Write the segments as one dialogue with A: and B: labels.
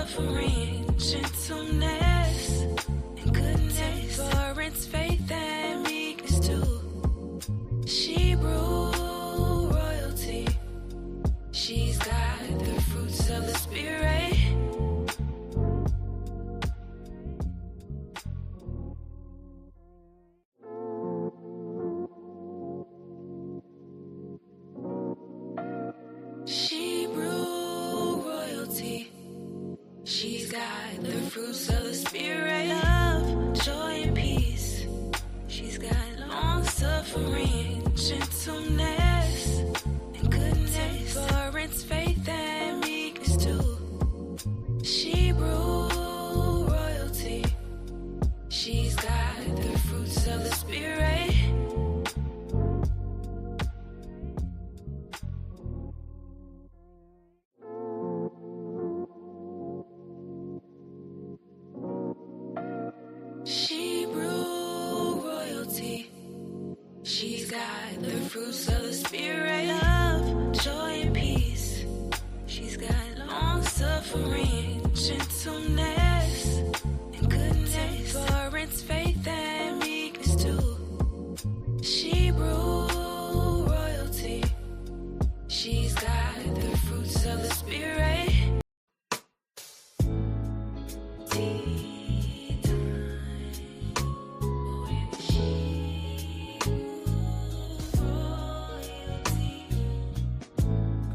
A: long-suffering, gentleness, and goodness, temperance, faith, and meekness too. Shebrew royalty, she's got the fruits of the Spirit. Shebrew royalty, she's got the fruits of the Spirit. Love, joy, and peace. She's got long-suffering, gentleness, and goodness, temperance, faith, and meekness too. Shebrew royalty, she's got the fruits of the Spirit. Shebrew royalty, she's got the fruits of the Spirit. Love, joy, and peace. She's got long-suffering, gentleness, and goodness, temperance, faith, and meekness too. Shebrew royalty, she's got the fruits of the Spirit.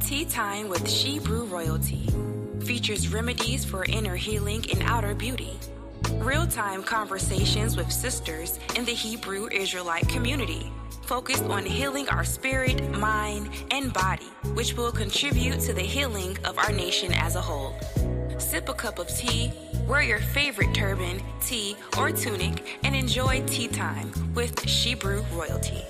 A: Tea Time with Shebrew Royalty features remedies for inner healing and outer beauty. Real-time conversations with sisters in the Hebrew Israelite community, focused on healing our spirit, mind, and body, which will contribute to the healing of our nation as a whole. Sip a cup of tea, wear your favorite turban, tee, or tunic, and enjoy Tea Time with Shebrew Royalty.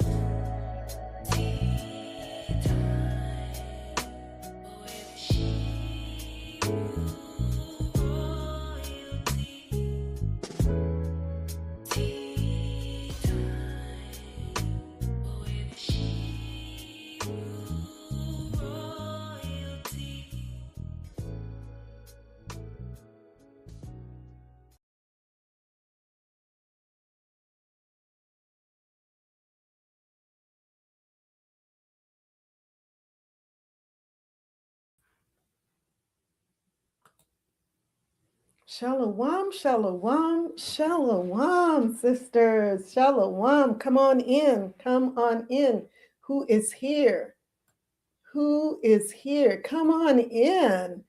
B: Shalawam, shalawam, shalawam, sisters. Shalawam. Come on in. Come on in. Who is here? Who is here? Come on in.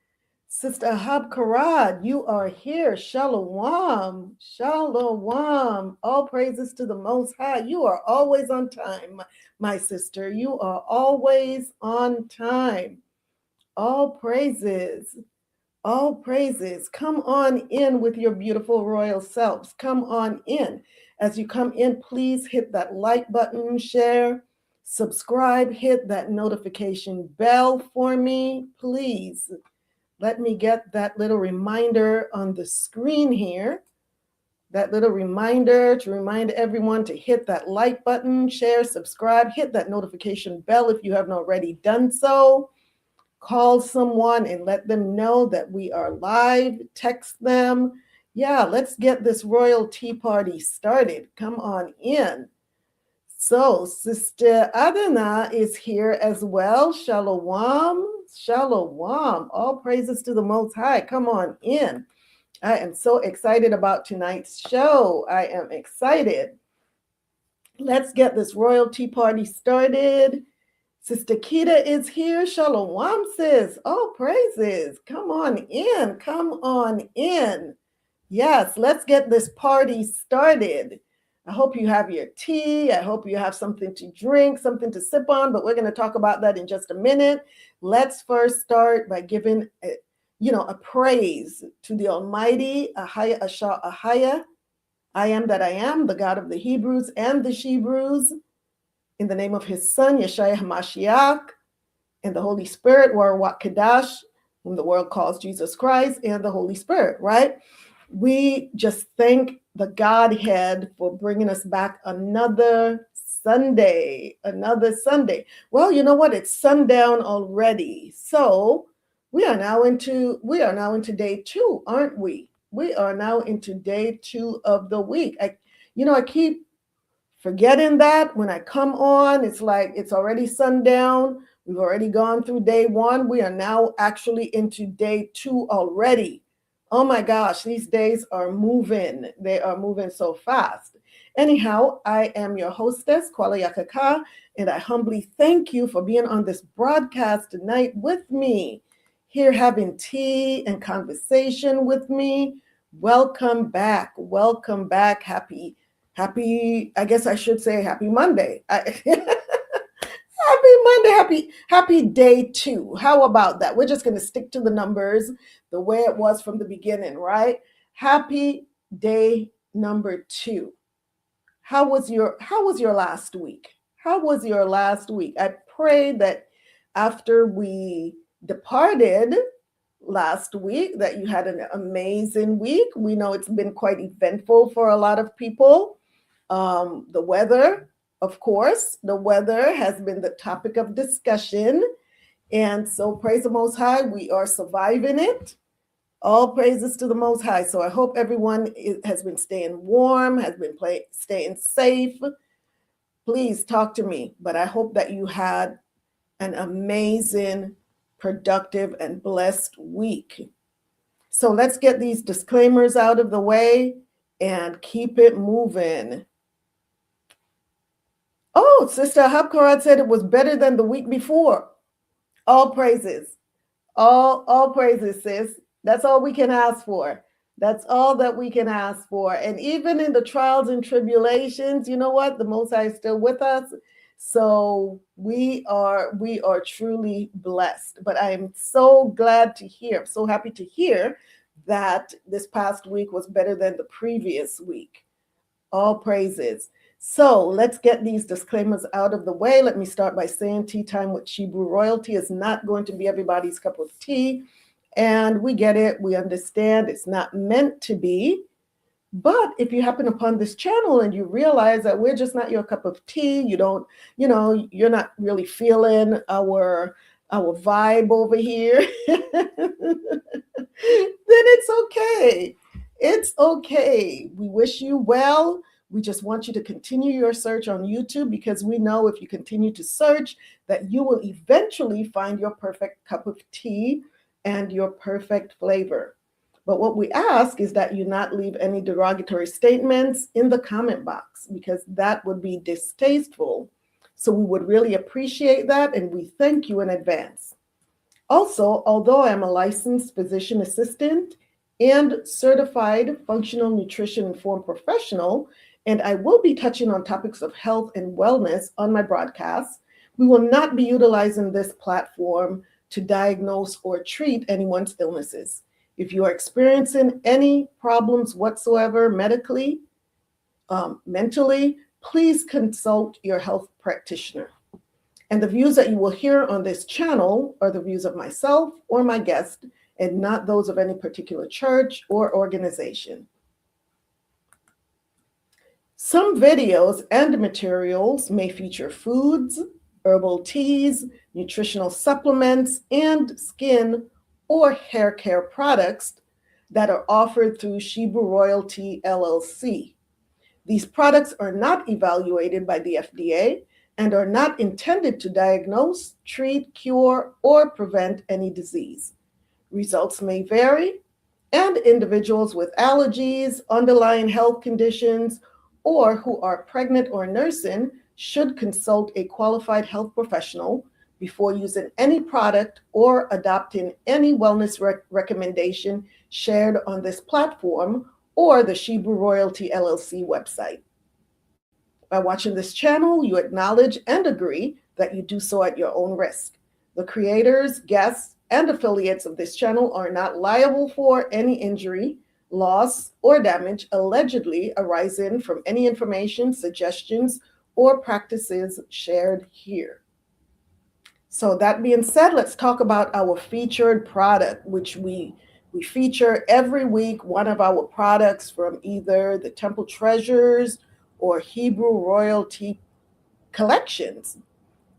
B: Sister Habkarad, you are here. Shalawam. Shalawam. All praises to the Most High. You are always on time, my sister. You are always on time. All praises. All praises. Come on in with your beautiful royal selves. Come on in. As you come in, please hit that like button, share, subscribe, hit that notification bell for me, please. Let me get that little reminder on the screen here. That little reminder to remind everyone to hit that like button, share, subscribe, hit that notification bell if you haven't already done so. Call someone and let them know that we are live. Text them. Yeah, let's get this royal tea party started. Come on in. So, Sister Adana is here as well. Shalawam. Shalawam. All praises to the Most High. Come on in. I am so excited about tonight's show. I am excited. Let's get this royal tea party started. Sister Kita is here. Shalawam, sis. All praises. Come on in. Come on in. Yes, let's get this party started. I hope you have your tea. I hope you have something to drink, something to sip on, but we're going to talk about that in just a minute. Let's first start by giving a praise to the Almighty, AHAYAH, ASHAR, AHAYAH. I am that I am, the God of the Hebrews and the Shebrews. In the name of his son, YASHAYA HaMashiach, and the Holy Spirit, Rawach Qadash, whom the world calls Jesus Christ, and the Holy Spirit, right? We just thank the Godhead for bringing us back another Sunday. Well, you know what? It's sundown already. So We are now into day 2, aren't we? We are now into day 2 of the week. I keep forgetting that when I come on, it's like it's already sundown. We've already gone through day 1. We are now actually into day 2 already. Oh my gosh, these days are moving. They are moving so fast. Anyhow, I am your hostess, Kwala Yakaka, and I humbly thank you for being on this broadcast tonight with me, here having tea and conversation with me. Welcome back. Welcome back. Happy, I guess I should say happy Monday. Happy Monday, happy day 2. How about that? We're just going to stick to the numbers the way it was from the beginning, right? Happy day number 2. How was your last week? How was your last week? I pray that after we departed last week that you had an amazing week. We know it's been quite eventful for a lot of people. The weather, of course, the weather has been the topic of discussion. And so praise the Most High, we are surviving it. All praises to the Most High. So I hope everyone has been staying warm, has been staying safe. Please talk to me. But I hope that you had an amazing, productive, and blessed week. So let's get these disclaimers out of the way and keep it moving. Oh, Sister Habkarat said it was better than the week before. All praises. All praises, sis. That's all we can ask for. That's all that we can ask for. And even in the trials and tribulations, you know what? The Most High is still with us. So we are truly blessed. But I am so glad to hear, so happy to hear that this past week was better than the previous week. All praises. So let's get these disclaimers out of the way. Let me start by saying tea time with Shebrew royalty is not going to be everybody's cup of tea. And we get it. We understand it's not meant to be. But if you happen upon this channel and you realize that we're just not your cup of tea, you're not really feeling our vibe over here, then it's okay. It's okay. We wish you well. We just want you to continue your search on YouTube, because we know if you continue to search that you will eventually find your perfect cup of tea and your perfect flavor. But what we ask is that you not leave any derogatory statements in the comment box, because that would be distasteful. So we would really appreciate that, and we thank you in advance. Also, although I am a licensed physician assistant and certified functional nutrition informed professional, and I will be touching on topics of health and wellness on my broadcasts, we will not be utilizing this platform to diagnose or treat anyone's illnesses. If you are experiencing any problems whatsoever medically, mentally, please consult your health practitioner. And the views that you will hear on this channel are the views of myself or my guest, and not those of any particular church or organization. Some videos and materials may feature foods, herbal teas, nutritional supplements, and skin or hair care products that are offered through Shebrew Royalty LLC. These products are not evaluated by the FDA and are not intended to diagnose, treat, cure, or prevent any disease. Results may vary, and individuals with allergies, underlying health conditions, or who are pregnant or nursing should consult a qualified health professional before using any product or adopting any wellness recommendation shared on this platform or the Shebrew Royalty LLC website. By watching this channel, you acknowledge and agree that you do so at your own risk. The creators, guests, and affiliates of this channel are not liable for any injury, loss, or damage allegedly arising from any information, suggestions, or practices shared here. So that being said, let's talk about our featured product, which we feature every week, one of our products from either the Temple Treasures or Hebrew Royalty collections.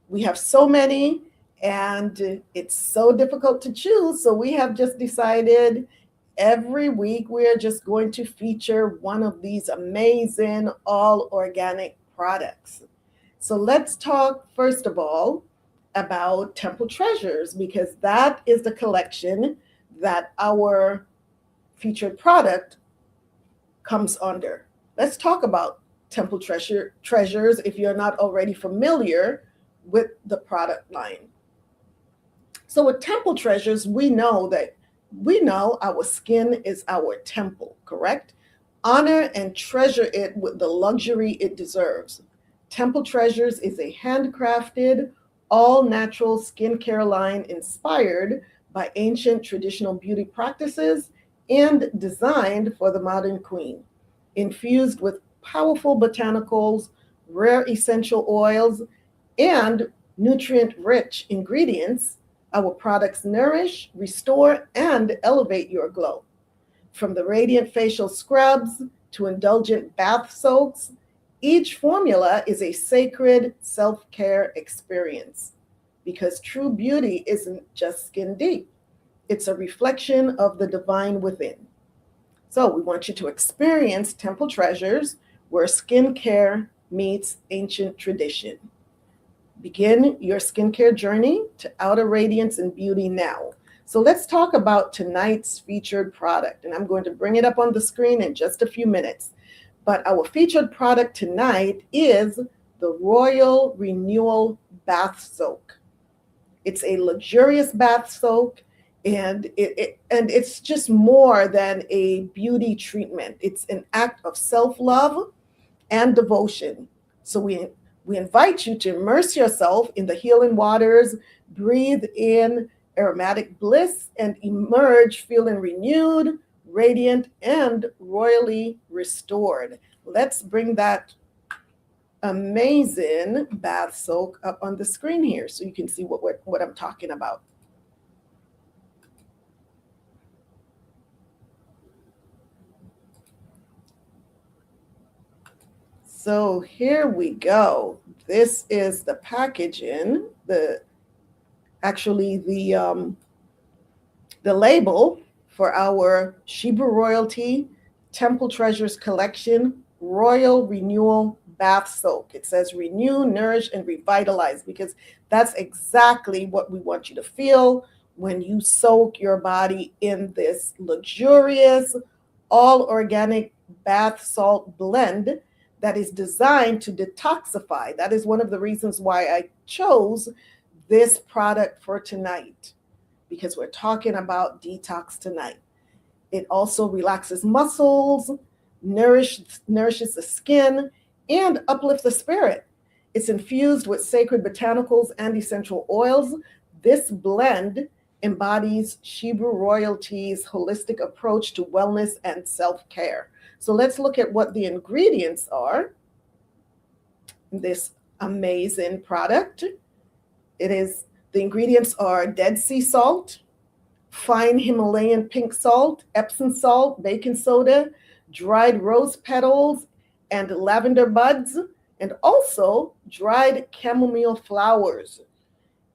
B: We have so many, And it's so difficult to choose. So we have just decided every week we're just going to feature one of these amazing all organic products. So let's talk first of all about Temple Treasures, because that is the collection that our featured product comes under. Let's talk about Temple Treasures if you're not already familiar with the product line. So with Temple Treasures, we know our skin is our temple, correct? Honor and treasure it with the luxury it deserves. Temple Treasures is a handcrafted, all-natural skincare line inspired by ancient traditional beauty practices and designed for the modern queen. Infused with powerful botanicals, rare essential oils, and nutrient-rich ingredients, our products nourish, restore, and elevate your glow. From the radiant facial scrubs to indulgent bath soaks, each formula is a sacred self-care experience. Because true beauty isn't just skin deep, it's a reflection of the divine within. So we want you to experience Temple Treasures, where skincare meets ancient tradition. Begin your skincare journey to outer radiance and beauty now. So let's talk about tonight's featured product. And I'm going to bring it up on the screen in just a few minutes. But our featured product tonight is the Royal Renewal Bath Soak. It's a luxurious bath soak, and it's just more than a beauty treatment. It's an act of self-love and devotion. So we invite you to immerse yourself in the healing waters, breathe in aromatic bliss, and emerge feeling renewed, radiant, and royally restored. Let's bring that amazing bath soak up on the screen here so you can see what I'm talking about. So here we go. This is the packaging, the label for our Shebrew Royalty Temple Treasures Collection Royal Renewal Bath Soak. It says renew, nourish, and revitalize, because that's exactly what we want you to feel when you soak your body in this luxurious, all organic bath salt blend that is designed to detoxify. That is one of the reasons why I chose this product for tonight, because we're talking about detox tonight. It also relaxes muscles, nourishes the skin, and uplifts the spirit. It's infused with sacred botanicals and essential oils. This blend embodies Shebrew Royalty's holistic approach to wellness and self-care. So let's look at what the ingredients are in this amazing product. The ingredients are Dead Sea salt, fine Himalayan pink salt, Epsom salt, baking soda, dried rose petals, and lavender buds, and also dried chamomile flowers,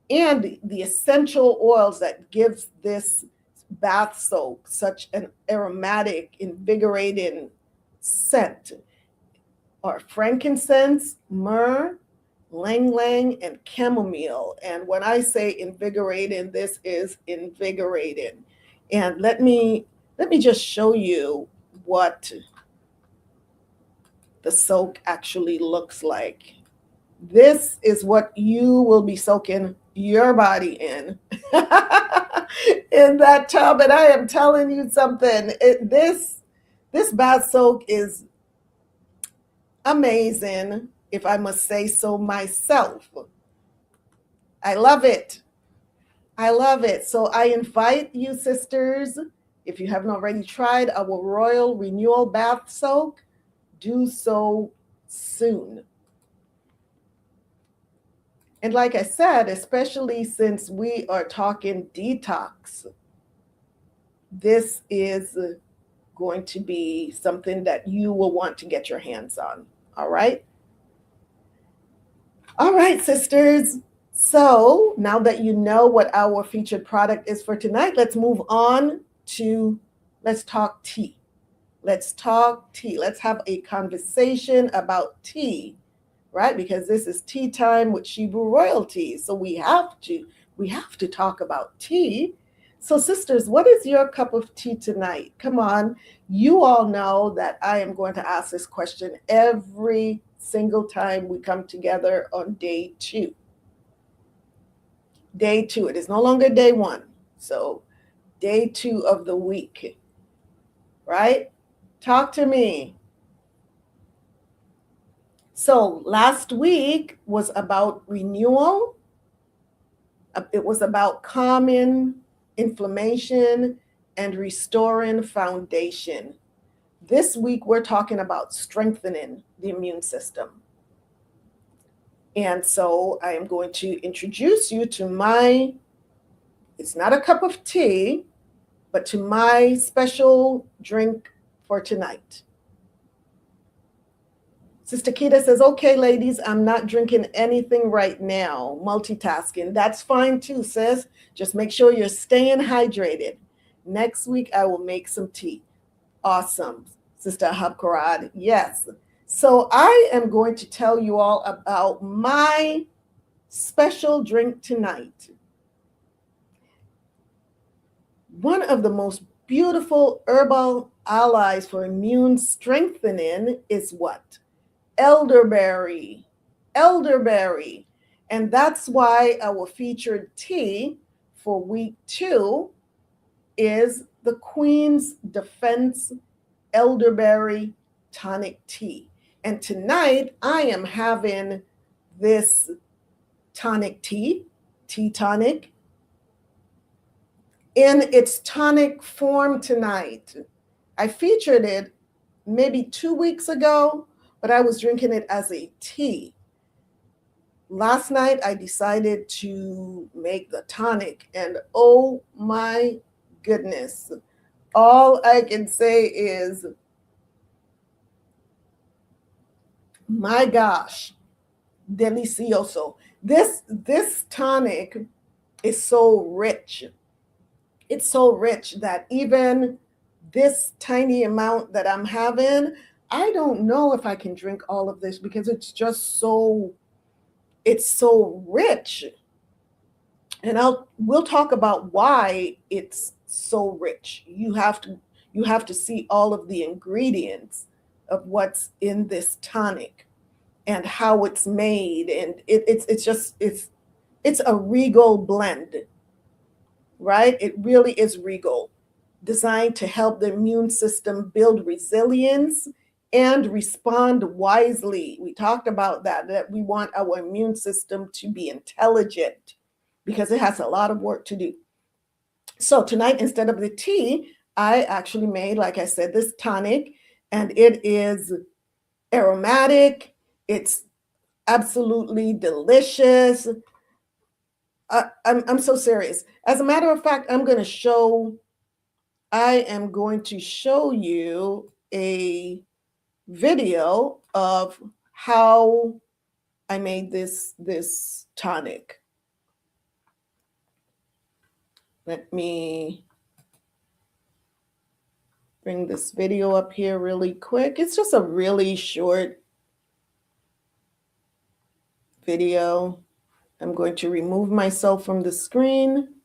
B: and the essential oils that gives this bath soak such an aromatic, invigorating scent are frankincense, myrrh, lang lang, and chamomile. And when I say invigorating, this is invigorating. And let me just show you what the soak actually looks like. This is what you will be soaking your body in in that tub. And I am telling you something, this bath soak is amazing, if I must say so myself. I love it. I love it. So I invite you, sisters, if you haven't already tried our Royal Renewal Bath Soak, do so soon. And like I said, especially since we are talking detox, this is going to be something that you will want to get your hands on. All right? All right, sisters. So now that you know what our featured product is for tonight, let's move on to let's talk tea. Let's talk tea. Let's have a conversation about tea, right? Because this is tea time with Shebrew royalty. So we have to talk about tea. So sisters, what is your cup of tea tonight? Come on. You all know that I am going to ask this question every single time we come together on day 2. Day 2. It is no longer day 1. So day 2 of the week, right? Talk to me. So last week was about renewal. It was about calming inflammation and restoring foundation. This week, we're talking about strengthening the immune system. And so I am going to introduce you to it's not a cup of tea, but to my special drink for tonight. Sister Kita says, okay, ladies, I'm not drinking anything right now. Multitasking. That's fine too, sis. Just make sure you're staying hydrated. Next week, I will make some tea. Awesome, Sister Habkarad. Yes. So I am going to tell you all about my special drink tonight. One of the most beautiful herbal allies for immune strengthening is what? Elderberry. Elderberry. And that's why our featured tea for week 2 is the Queen's Defense Elderberry Tonic Tea. And tonight I am having this tonic tea tonic, in its tonic form tonight. I featured it maybe 2 weeks ago, but I was drinking it as a tea. Last night, I decided to make the tonic, and oh my goodness, all I can say is, my gosh, delicioso. This tonic is so rich. It's so rich that even this tiny amount that I'm having, I don't know if I can drink all of this because it's so rich. And we'll talk about why it's so rich. You have to see all of the ingredients of what's in this tonic and how it's made, and it's a regal blend, right? It really is regal, designed to help the immune system build resilience and respond wisely. We talked about that we want our immune system to be intelligent because it has a lot of work to do. So tonight, instead of the tea, I actually made, like I said, this tonic, and it is aromatic. It's absolutely delicious. I'm so serious. As a matter of fact, I am going to show you a video of how I made this tonic. Let me bring this video up here really quick. It's just a really short video. I'm going to remove myself from the screen.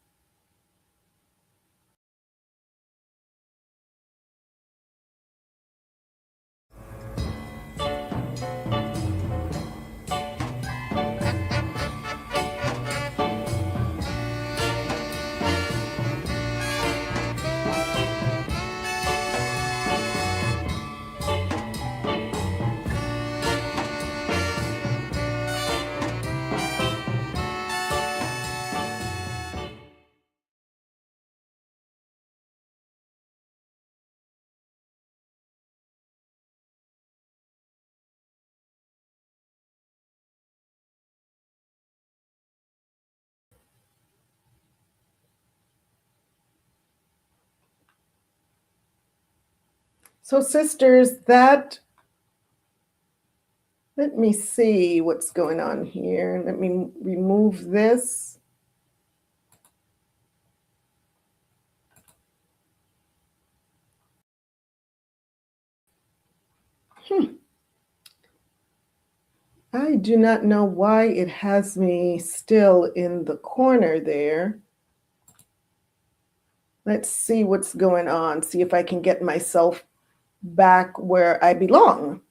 B: So sisters, that Let me see what's going on here. Let me remove this. I do not know why it has me still in the corner there. Let's see what's going on. See if I can get myself back where I belong.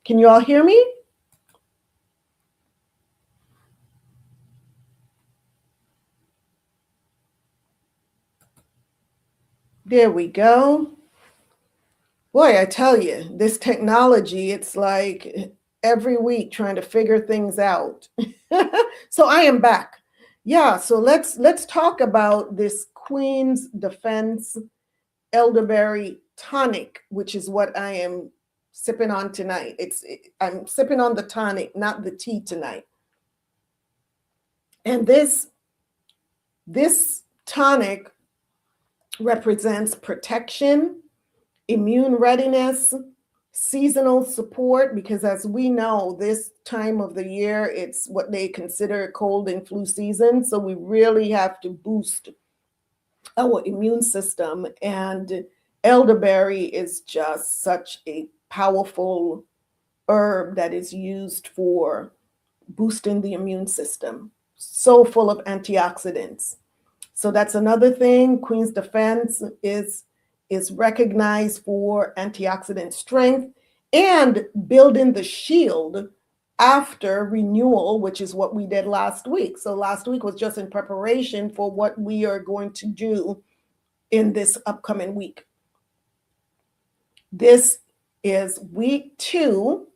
B: Can you all hear me? There we go. Boy, I tell you, this technology, it's like every week trying to figure things out. So I am back. Yeah, so let's talk about this Queen's Defense elderberry tonic, which is what I am sipping on tonight. I'm sipping on the tonic, not the tea tonight. And this tonic represents protection, immune readiness, seasonal support, because as we know, this time of the year, it's what they consider cold and flu season. So we really have to boost our immune system. And elderberry is just such a powerful herb that is used for boosting the immune system. So full of antioxidants. So that's another thing. Queen's Defense is recognized for antioxidant strength and building the shield after renewal, which is what we did last week. So last week was just in preparation for what we are going to do in this upcoming week. This is week 2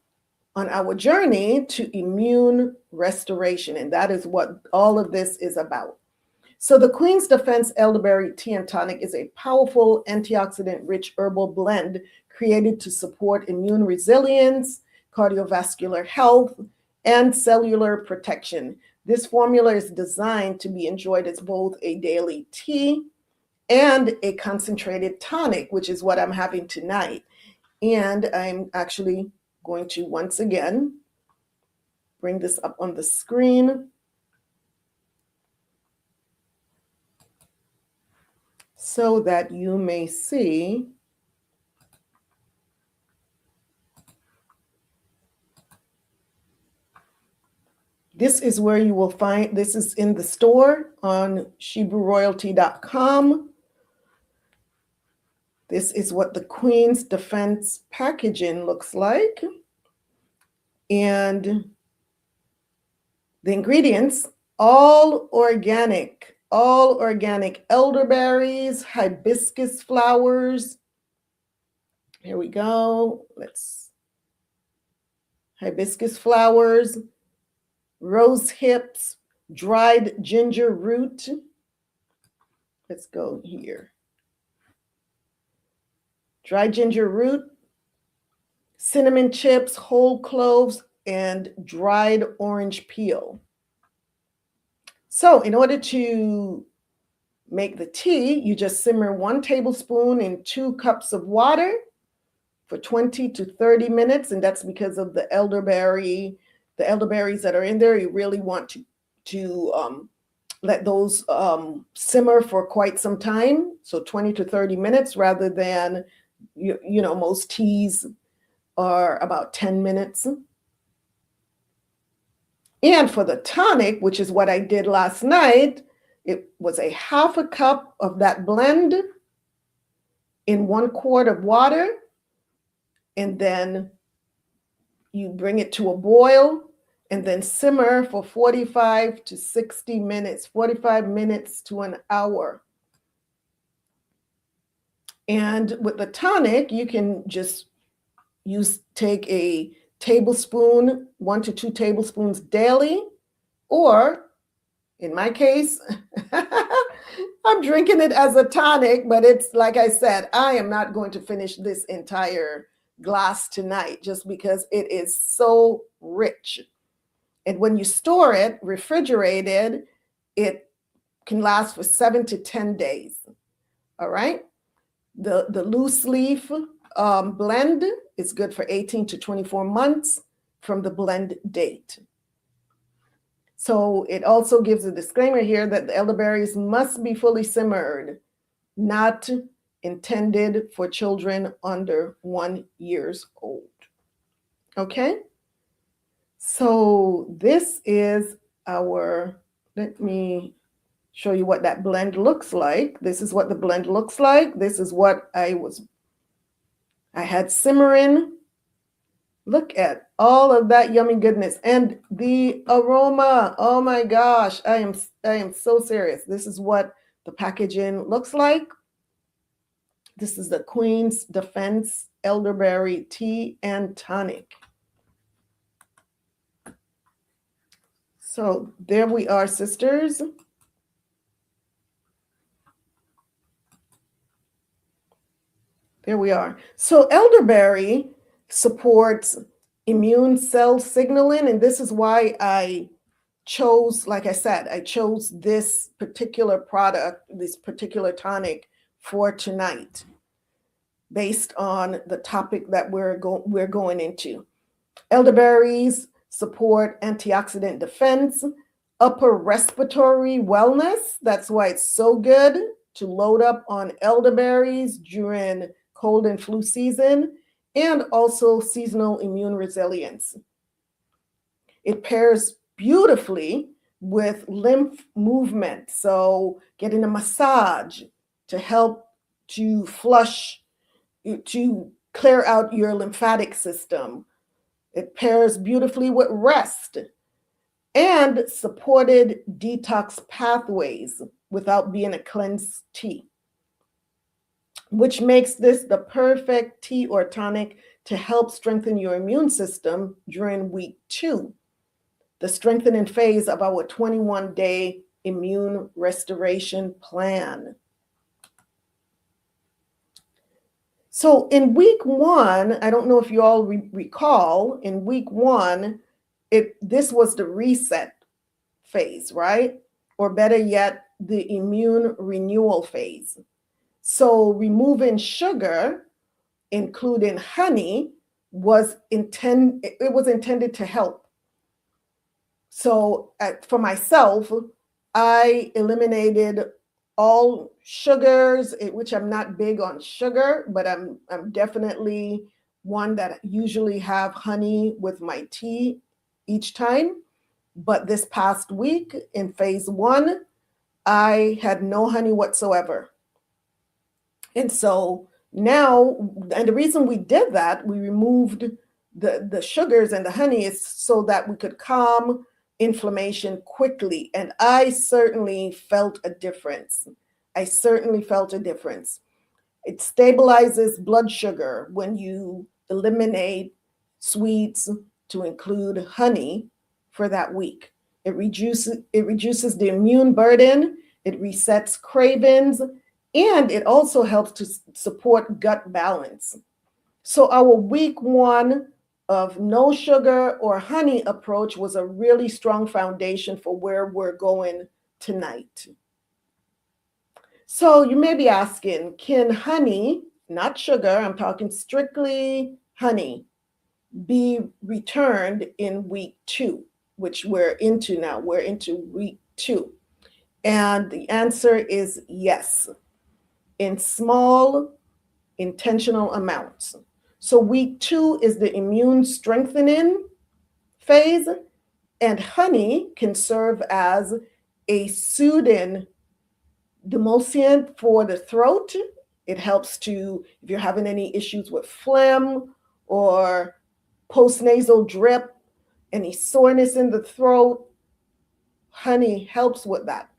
B: on our journey to immune restoration, and that is what all of this is about. So the Queen's Defense Elderberry Tea and Tonic is a powerful antioxidant-rich herbal blend created to support immune resilience, cardiovascular health, and cellular protection. This formula is designed to be enjoyed as both a daily tea and a concentrated tonic, which is what I'm having tonight. And I'm actually going to once again bring this up on the screen so that you may see. This is where you will find, this is in the store on ShebrewRoyalty.com. This is what the Queen's Defense packaging looks like. And the ingredients, all organic elderberries, hibiscus flowers. Here we go. Hibiscus flowers, rose hips, dried ginger root. Let's go here. Dried ginger root, cinnamon chips, whole cloves, and dried orange peel. So in order to make the tea, you just simmer 1 tablespoon in 2 cups of water for 20 to 30 minutes. And that's because of the elderberries that are in there. You really want to let those simmer for quite some time. So 20 to 30 minutes rather than, you know, most teas are about 10 minutes. And for the tonic, which is what I did last night, it was a 1/2 cup of that blend in 1 quart of water. And then you bring it to a boil and then simmer for 45 to 60 minutes, 45 minutes to an hour. And with the tonic, you can just take a tablespoon, 1 to 2 tablespoons daily, or in my case, I'm drinking it as a tonic, but it's like I said, I am not going to finish this entire glass tonight just because it is so rich. And when you store it refrigerated, it can last for 7 to 10 days. All right. The loose leaf blend is good for 18 to 24 months. from the blend date. So it also gives a disclaimer here that the elderberries must be fully simmered, not intended for children under 1 year old. Okay? So this is our, let me show you what that blend looks like. This is what the blend looks like. This is what I had simmering. Look at all of that yummy goodness and the aroma. Oh my gosh, I am so serious. This is what the packaging looks like. This is the Queen's Defense Elderberry Tea and Tonic. So there we are, sisters. There we are. So elderberry supports immune cell signaling, and this is why I chose, like I said, I chose this particular product, this particular tonic for tonight, based on the topic that we're going into. Elderberries support antioxidant defense, upper respiratory wellness. That's why it's so good to load up on elderberries during cold and flu season, and also seasonal immune resilience. It pairs beautifully with lymph movement. So getting a massage to help to flush, to clear out your lymphatic system. It pairs beautifully with rest and supported detox pathways without being a cleansed tea, which makes this the perfect tea or tonic to help strengthen your immune system during week 2, the strengthening phase of our 21-day immune restoration plan. So in week 1, I don't know if you all recall, in week 1, this was the reset phase, right? Or better yet, the immune renewal phase. So removing sugar, including honey, was intended to help. So for myself, I eliminated all sugars, which I'm not big on sugar, but I'm definitely one that usually have honey with my tea each time. But this past week in phase 1, I had no honey whatsoever. And so now, and the reason we did that, we removed the sugars and the honey, is so that we could calm inflammation quickly. And I certainly felt a difference. It stabilizes blood sugar when you eliminate sweets to include honey for that week. It reduces the immune burden, it resets cravings, and it also helps to support gut balance. So our week 1 of no sugar or honey approach was a really strong foundation for where we're going tonight. So you may be asking, can honey, not sugar, I'm talking strictly honey, be returned in week 2, which we're into now? We're into week 2. And the answer is yes, in small, intentional amounts. So week 2 is the immune strengthening phase, and honey can serve as a soothing demulcent for the throat. It helps to, if you're having any issues with phlegm or postnasal drip, any soreness in the throat, honey helps with that.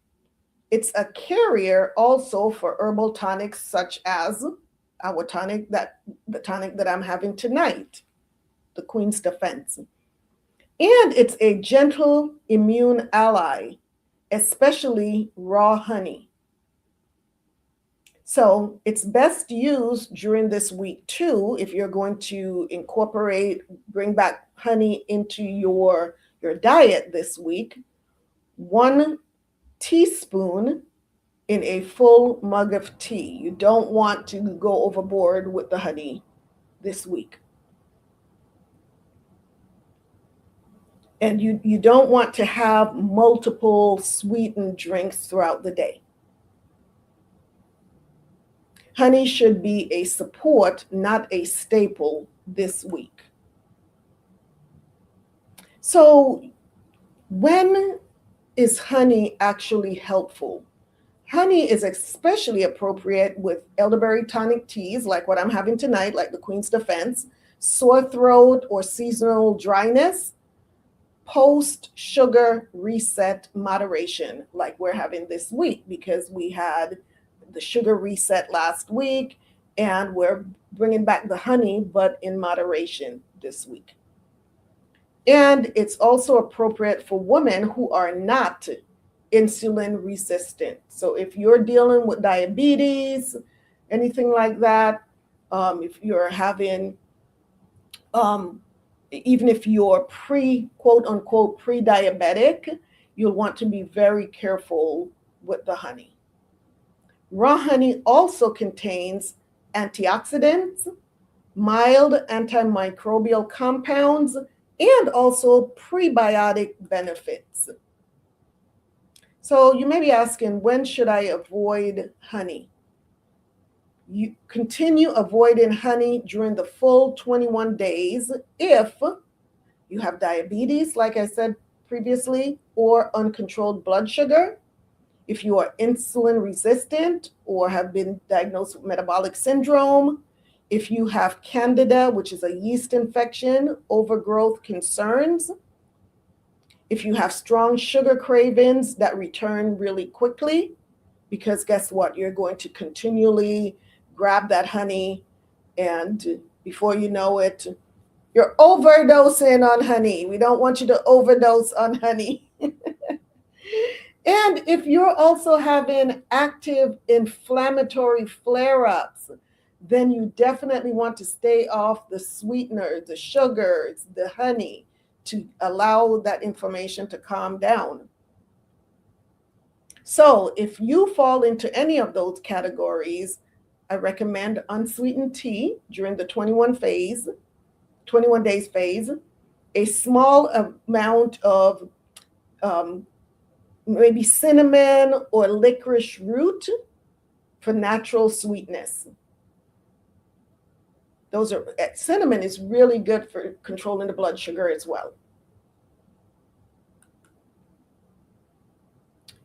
B: It's a carrier also for herbal tonics such as our tonic, the tonic that I'm having tonight, the Queen's Defense. And it's a gentle immune ally, especially raw honey. So it's best used during this week 2 if you're going to bring back honey into your diet this week. 1 teaspoon in a full mug of tea. You don't want to go overboard with the honey this week. And you don't want to have multiple sweetened drinks throughout the day. Honey should be a support, not a staple this week. So when is honey actually helpful? Honey is especially appropriate with elderberry tonic teas, like what I'm having tonight, like the Queen's Defense, sore throat or seasonal dryness, post-sugar reset moderation, like we're having this week, because we had the sugar reset last week, and we're bringing back the honey, but in moderation this week. And it's also appropriate for women who are not insulin resistant. So if you're dealing with diabetes, anything like that, if you're having, even if you're quote unquote pre-diabetic, you'll want to be very careful with the honey. Raw honey also contains antioxidants, mild antimicrobial compounds, and also prebiotic benefits. So you may be asking, when should I avoid honey? You continue avoiding honey during the full 21 days if you have diabetes, like I said previously, or uncontrolled blood sugar, if you are insulin resistant or have been diagnosed with metabolic syndrome, if you have candida, which is a yeast infection, overgrowth concerns, if you have strong sugar cravings that return really quickly, because guess what? You're going to continually grab that honey, and before you know it, you're overdosing on honey. We don't want you to overdose on honey. And if you're also having active inflammatory flare-ups, then you definitely want to stay off the sweeteners, the sugars, the honey, to allow that inflammation to calm down. So if you fall into any of those categories, I recommend unsweetened tea during the 21 days phase, a small amount of maybe cinnamon or licorice root for natural sweetness. Cinnamon is really good for controlling the blood sugar as well.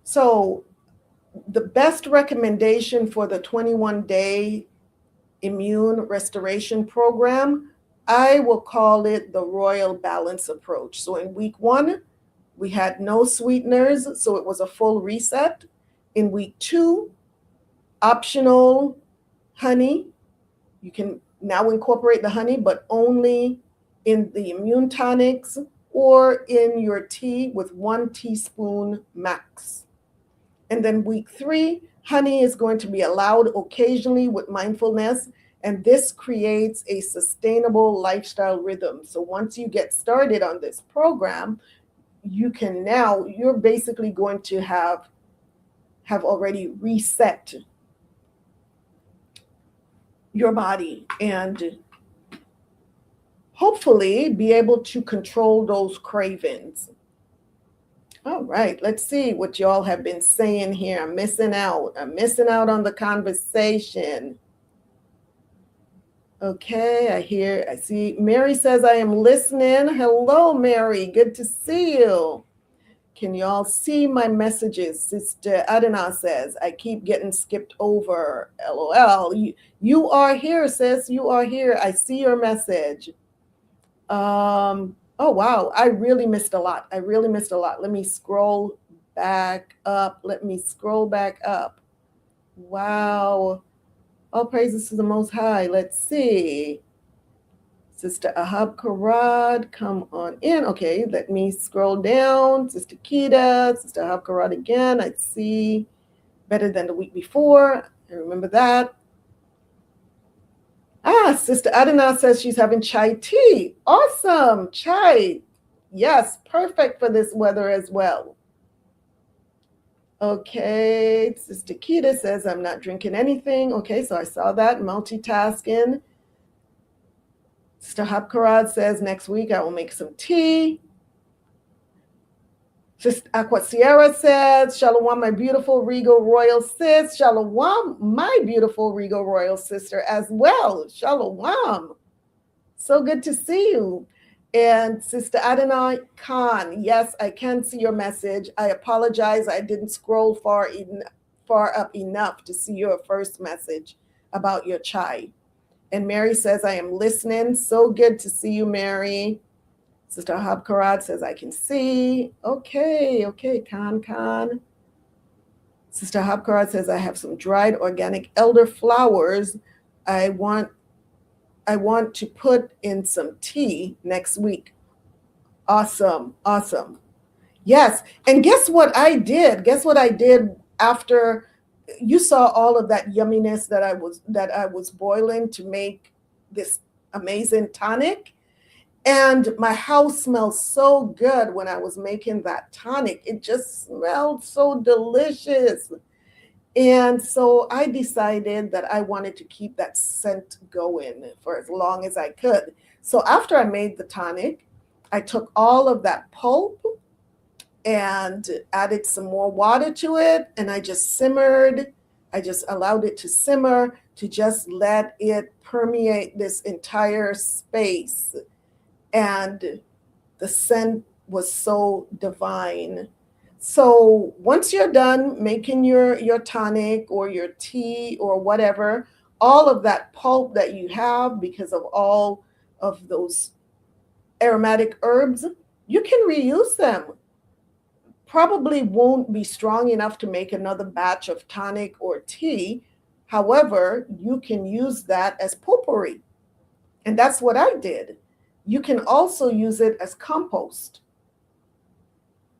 B: So the best recommendation for the 21-day immune restoration program, I will call it the Royal Balance approach. So in week 1, we had no sweeteners, so it was a full reset. In week 2, optional honey. You can now incorporate the honey, but only in the immune tonics or in your tea with 1 teaspoon max. And then week 3, honey is going to be allowed occasionally with mindfulness, and this creates a sustainable lifestyle rhythm. So once you get started on this program, you're basically going to have already reset your body and hopefully be able to control those cravings. All right, let's see what y'all have been saying here. I'm missing out on the conversation. Okay, I see Mary says I am listening. Hello, Mary, good to see you. Can y'all see my messages? Sister Adana says, I keep getting skipped over. LOL. You are here, sis. You are here. I see your message. Oh, wow. I really missed a lot. Let me scroll back up. Wow. All praises to the Most High. Let's see. Sister Ahab Karad, come on in. Okay, let me scroll down. Sister Kita, Sister Ahab Karad again. I see better than the week before. I remember that. Sister Adana says she's having chai tea. Awesome. Chai. Yes, perfect for this weather as well. Okay, Sister Kita says I'm not drinking anything. Okay, so I saw that. Multitasking. Sister Hapkarad says next week I will make some tea. Sister Aqua Sierra says, Shalawam, my beautiful regal royal sis. Shalawam, my beautiful regal royal sister as well. Shalawam. So good to see you. And Sister Adonai Khan, yes, I can see your message. I apologize. I didn't scroll far up enough to see your first message about your chai. And Mary says, I am listening. So good to see you, Mary. Sister Habkarat says, I can see. Okay, Khan. Sister Habkarat says, I have some dried organic elder flowers. I want to put in some tea next week. Awesome. Yes. And guess what I did? After you saw all of that yumminess that I was boiling to make this amazing tonic. And my house smelled so good when I was making that tonic. It just smelled so delicious. And so I decided that I wanted to keep that scent going for as long as I could. So after I made the tonic, I took all of that pulp and added some more water to it. And I just simmered. I just allowed it to simmer to just let it permeate this entire space. And the scent was so divine. So once you're done making your tonic or your tea or whatever, all of that pulp that you have because of all of those aromatic herbs, you can reuse them. Probably won't be strong enough to make another batch of tonic or tea. However, you can use that as potpourri. And that's what I did. You can also use it as compost.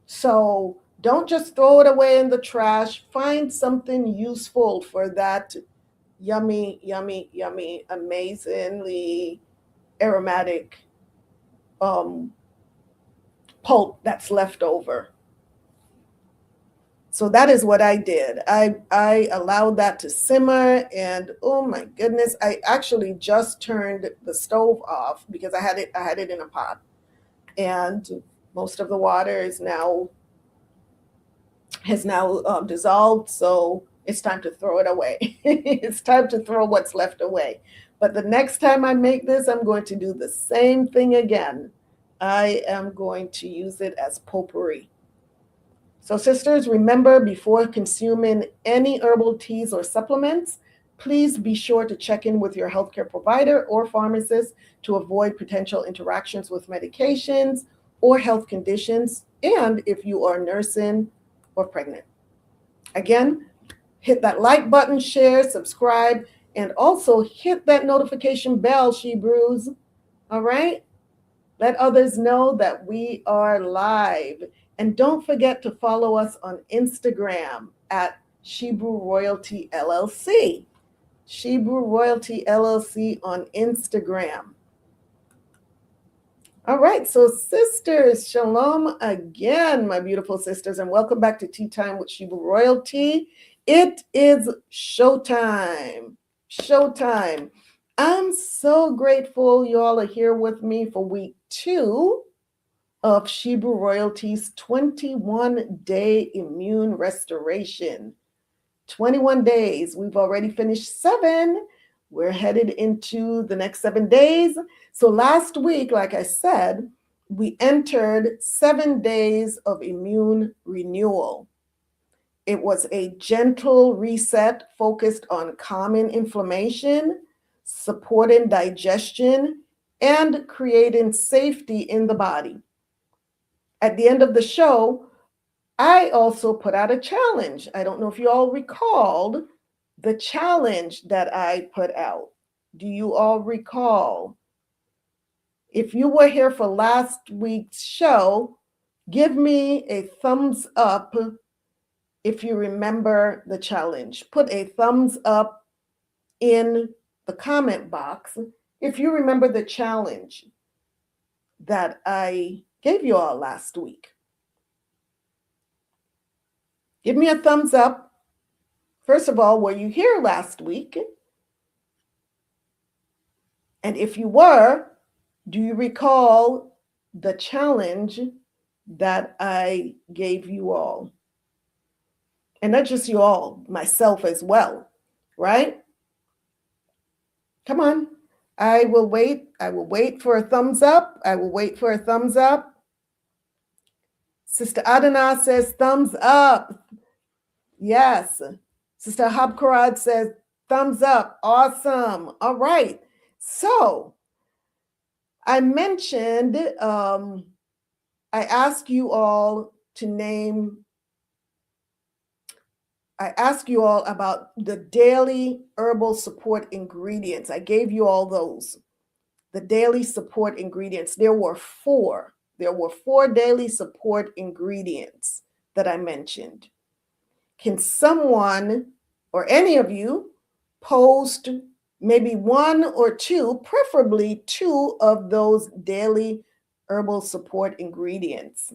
B: So don't just throw it away in the trash. Find something useful for that yummy, amazingly aromatic pulp that's left over. So that is what I did. I allowed that to simmer, and oh my goodness, I actually just turned the stove off because I had it in a pot, and most of the water has now dissolved. So it's time to throw it away. It's time to throw what's left away. But the next time I make this, I'm going to do the same thing again. I am going to use it as potpourri. So sisters, remember, before consuming any herbal teas or supplements, please be sure to check in with your healthcare provider or pharmacist to avoid potential interactions with medications or health conditions, and if you are nursing or pregnant. Again, hit that like button, share, subscribe, and also hit that notification bell, Shebrews. All right? Let others know that we are live. And don't forget to follow us on Instagram at Shebrew Royalty LLC. Shebrew Royalty LLC on Instagram. All right, so sisters, shalom again, my beautiful sisters, and welcome back to Tea Time with Shebrew Royalty. It is showtime. I'm so grateful you all are here with me for week 2 of Shebrew Royalty's 21-day immune restoration. 21 days. We've already finished 7. We're headed into the next 7 days. So last week, like I said, we entered 7 days of immune renewal. It was a gentle reset focused on calming inflammation, supporting digestion, and creating safety in the body. At the end of the show, I also put out a challenge. I don't know if you all recalled the challenge that I put out. Do you all recall? If you were here for last week's show, give me a thumbs up if you remember the challenge. Put a thumbs up in the comment box if you remember the challenge that I gave you all last week. Give me a thumbs up. First of all, were you here last week? And if you were, do you recall the challenge that I gave you all. And not just you all, myself as well, right? Come on. I will wait. I will wait for a thumbs up. I will wait for a thumbs up. Sister Adana says thumbs up. Yes. Sister Habkarad says thumbs up. Awesome. All right. So I mentioned, I asked you all to name, I asked you all about the daily herbal support ingredients. I gave you all those. The daily support ingredients. There were four. There were four daily support ingredients that I mentioned. Can someone or any of you post maybe one or two, preferably two of those daily herbal support ingredients?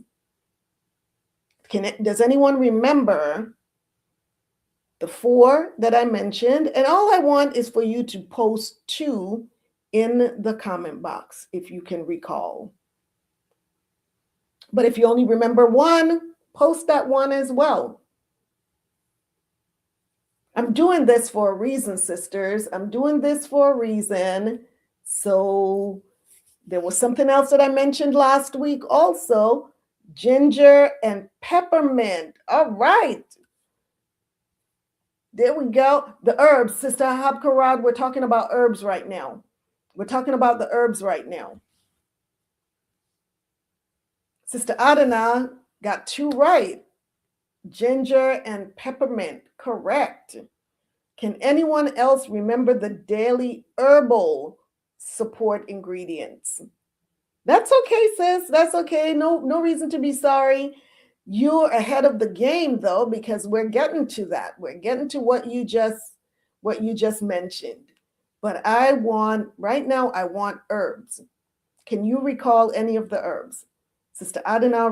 B: Does anyone remember the four that I mentioned? And all I want is for you to post two in the comment box if you can recall. But if you only remember one, post that one as well. I'm doing this for a reason, sisters. I'm doing this for a reason. So there was something else that I mentioned last week also, ginger and peppermint. All right. There we go. The herbs, Sister Habkarad, we're talking about herbs right now. We're talking about the herbs right now. Sister Adana got two right. Ginger and peppermint, correct. Can anyone else remember the daily herbal support ingredients? That's okay, sis. That's okay. No reason to be sorry. You're ahead of the game though, because we're getting to that. We're getting to what you just mentioned. But right now I want herbs. Can you recall any of the herbs? Sister Adana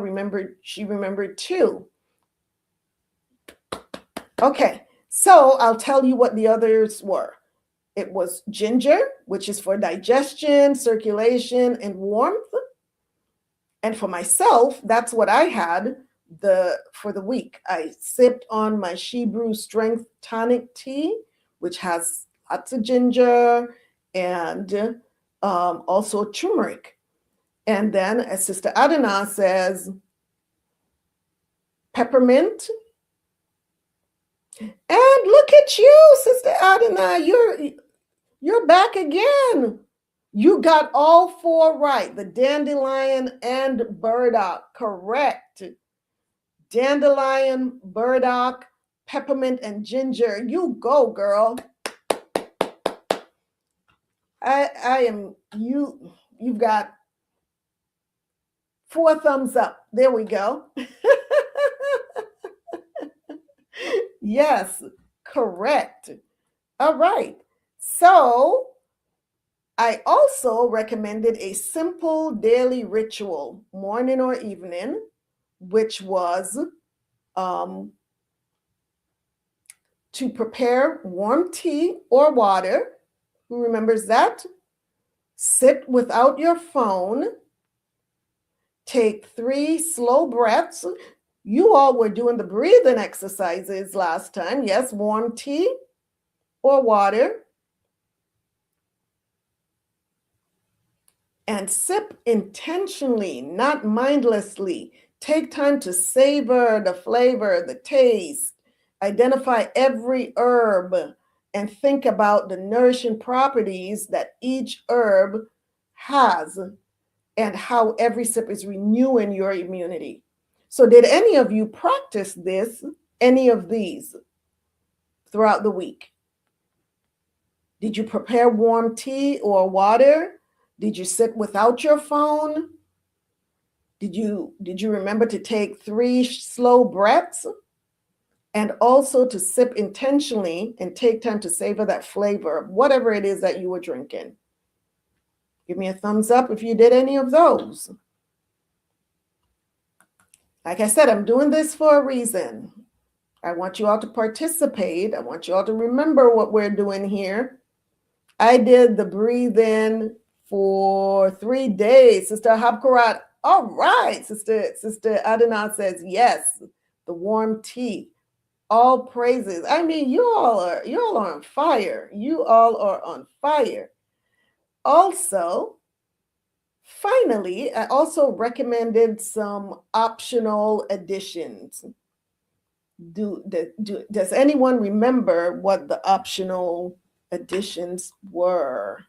B: she remembered two. Okay, so I'll tell you what the others were. It was ginger, which is for digestion, circulation, and warmth. And for myself, that's what I had for the week. I sipped on my Shebrew Strength Tonic Tea, which has lots of ginger and also turmeric. And then, as Sister Adana says, peppermint. And look at you, Sister Adana, you're back again. You got all four right. The dandelion and burdock, correct. Dandelion, burdock, peppermint, and ginger. You go, girl. You've got 4 thumbs up. There we go. Yes, correct. All right. So I also recommended a simple daily ritual, morning or evening, which was to prepare warm tea or water. Who remembers that? Sit without your phone. Take 3 slow breaths. You all were doing the breathing exercises last time. Yes, warm tea or water. And sip intentionally, not mindlessly. Take time to savor the flavor, the taste. Identify every herb and think about the nourishing properties that each herb has and how every sip is renewing your immunity. So did any of you practice any of these throughout the week? Did you prepare warm tea or water? Did you sit without your phone? Did you remember to take 3 slow breaths? And also to sip intentionally and take time to savor that flavor of whatever it is that you were drinking. Give me a thumbs up if you did any of those. Like I said, I'm doing this for a reason. I want you all to participate. I want you all to remember what we're doing here. I did the breathe in for 3 days. Sister Habkarat, All right, Sister Adonai says yes. The warm tea. All praises. I mean, you all are on fire. You all are on fire. Also, finally, I also recommended some optional additions. Does anyone remember what the optional additions were?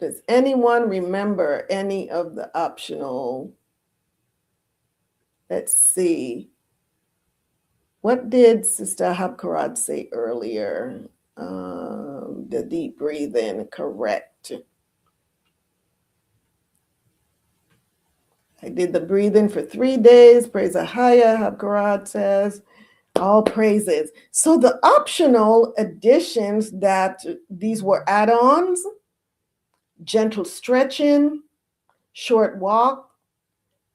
B: Does anyone remember any of the optional? Let's see. What did Sister Habkarad say earlier? The deep breathing, correct. I did the breathing for 3 days. Praise AHAYAH, Habkarad says. All praises. So the optional additions that these were add-ons: gentle stretching, short walk,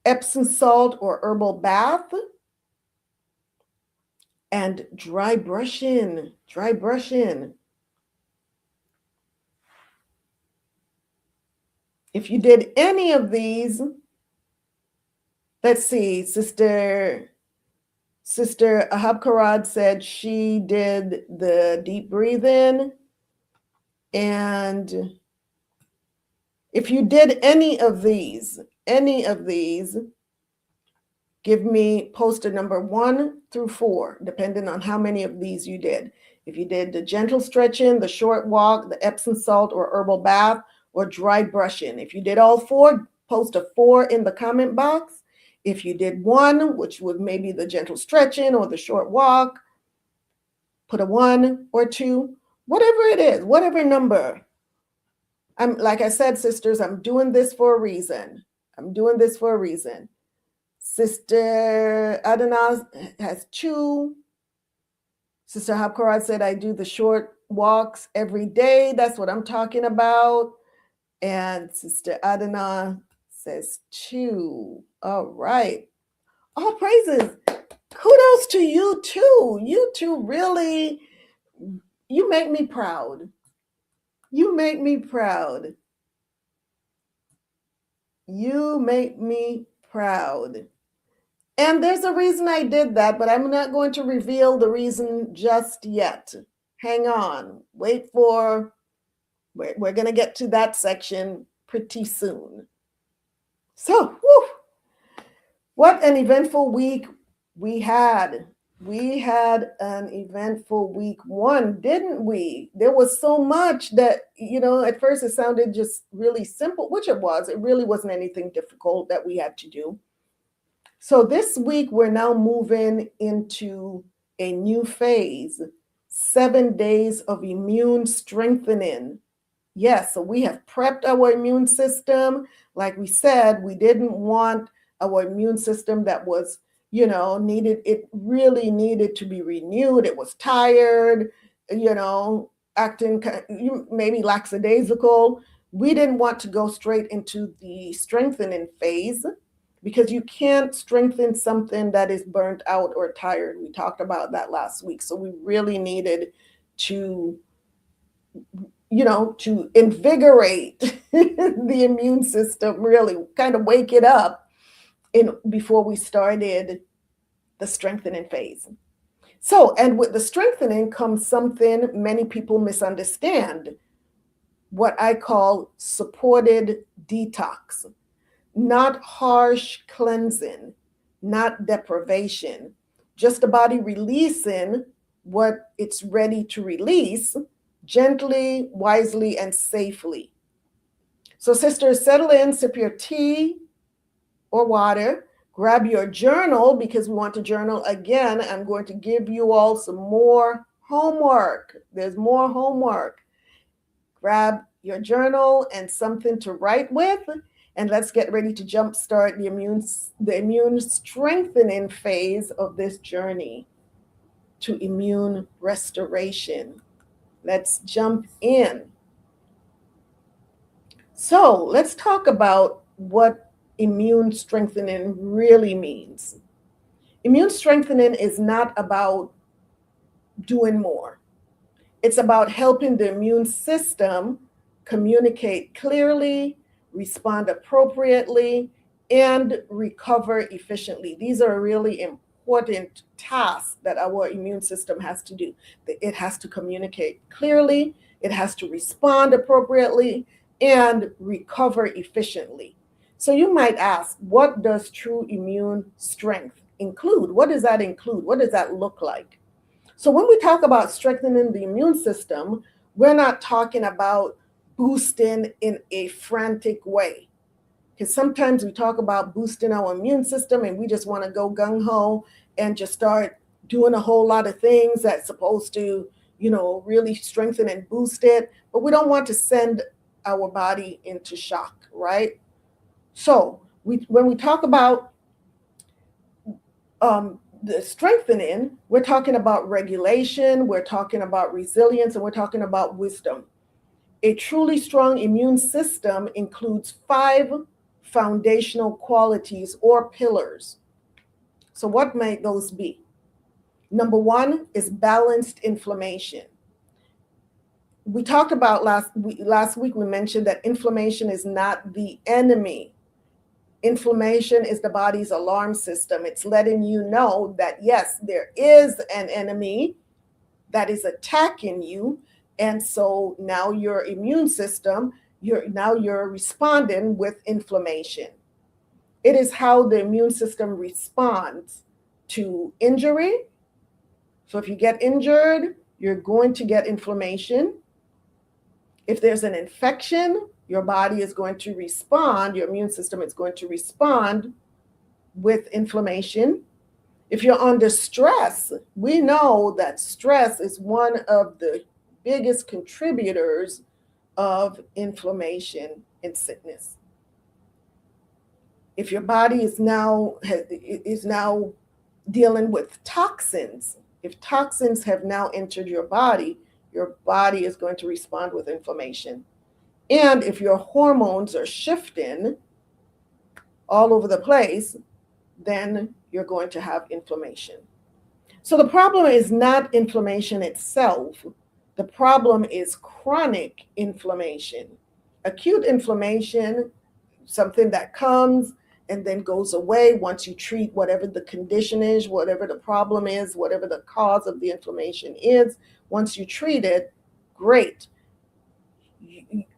B: Epsom salt or herbal bath, and dry brushing. Dry brushing. If you did any of these, let's see, Sister Ahabkarad said she did the deep breathing. And if you did any of these, give me poster number 1 through 4, depending on how many of these you did. If you did the gentle stretching, the short walk, the Epsom salt or herbal bath, or dry brushing. If you did all 4, post a 4 in the comment box. If you did 1, which would maybe the gentle stretching or the short walk, put a 1 or 2, whatever it is, whatever number. I'm like I said, sisters, I'm doing this for a reason. Sister Adonai has 2. Sister Habkarad said, I do the short walks every day. That's what I'm talking about. And Sister Adonai says 2. All right. All praises. Kudos to you too. You two really, you make me proud. You make me proud. You make me proud. And there's a reason I did that, but I'm not going to reveal the reason just yet. Hang on. We're going to get to that section pretty soon. So, what an eventful week we had. We had an eventful week 1, didn't we? There was so much that, at first it sounded just really simple, which it was. It really wasn't anything difficult that we had to do. So this week, we're now moving into a new phase, 7 days of immune strengthening. Yes, so we have prepped our immune system. Like we said, we didn't want our immune system that was, it really needed to be renewed. It was tired, acting maybe lackadaisical. We didn't want to go straight into the strengthening phase, because you can't strengthen something that is burnt out or tired. We talked about that last week. So we really needed to, to invigorate the immune system, really kind of wake it up before we started the strengthening phase. So, and with the strengthening comes something many people misunderstand, what I call supported detox. Not harsh cleansing, not deprivation, just the body releasing what it's ready to release, gently, wisely, and safely. So sisters, settle in, sip your tea or water, grab your journal, because we want to journal again. I'm going to give you all some more homework. There's more homework. Grab your journal and something to write with, and let's get ready to jumpstart the immune strengthening phase of this journey to immune restoration. Let's jump in. So let's talk about what immune strengthening really means. Immune strengthening is not about doing more. It's about helping the immune system communicate clearly, respond appropriately, and recover efficiently. These are really important tasks that our immune system has to do. It has to communicate clearly, it has to respond appropriately, and recover efficiently. So you might ask, what does true immune strength include? What does that include? What does that look like? So when we talk about strengthening the immune system, we're not talking about boosting in a frantic way. Because sometimes we talk about boosting our immune system and we just want to go gung-ho and just start doing a whole lot of things that's supposed to, really strengthen and boost it. But we don't want to send our body into shock, right? So when we talk about the strengthening, we're talking about regulation, we're talking about resilience, and we're talking about wisdom. A truly strong immune system includes 5 foundational qualities or pillars. So what might those be? Number 1 is balanced inflammation. We talked about last week, we mentioned that inflammation is not the enemy. Inflammation is the body's alarm system. It's letting you know that, yes, there is an enemy that is attacking you. And so now your immune system, you're responding with inflammation. It is how the immune system responds to injury. So if you get injured, you're going to get inflammation. If there's an infection, your body is going to respond, your immune system is going to respond with inflammation. If you're under stress, we know that stress is one of the biggest contributors of inflammation and sickness. If your body is now dealing with toxins, if toxins have now entered your body is going to respond with inflammation. And if your hormones are shifting all over the place, then you're going to have inflammation. So the problem is not inflammation itself. The problem is chronic inflammation. Acute inflammation, something that comes and then goes away once you treat whatever the condition is, whatever the problem is, whatever the cause of the inflammation is. Once you treat it, great.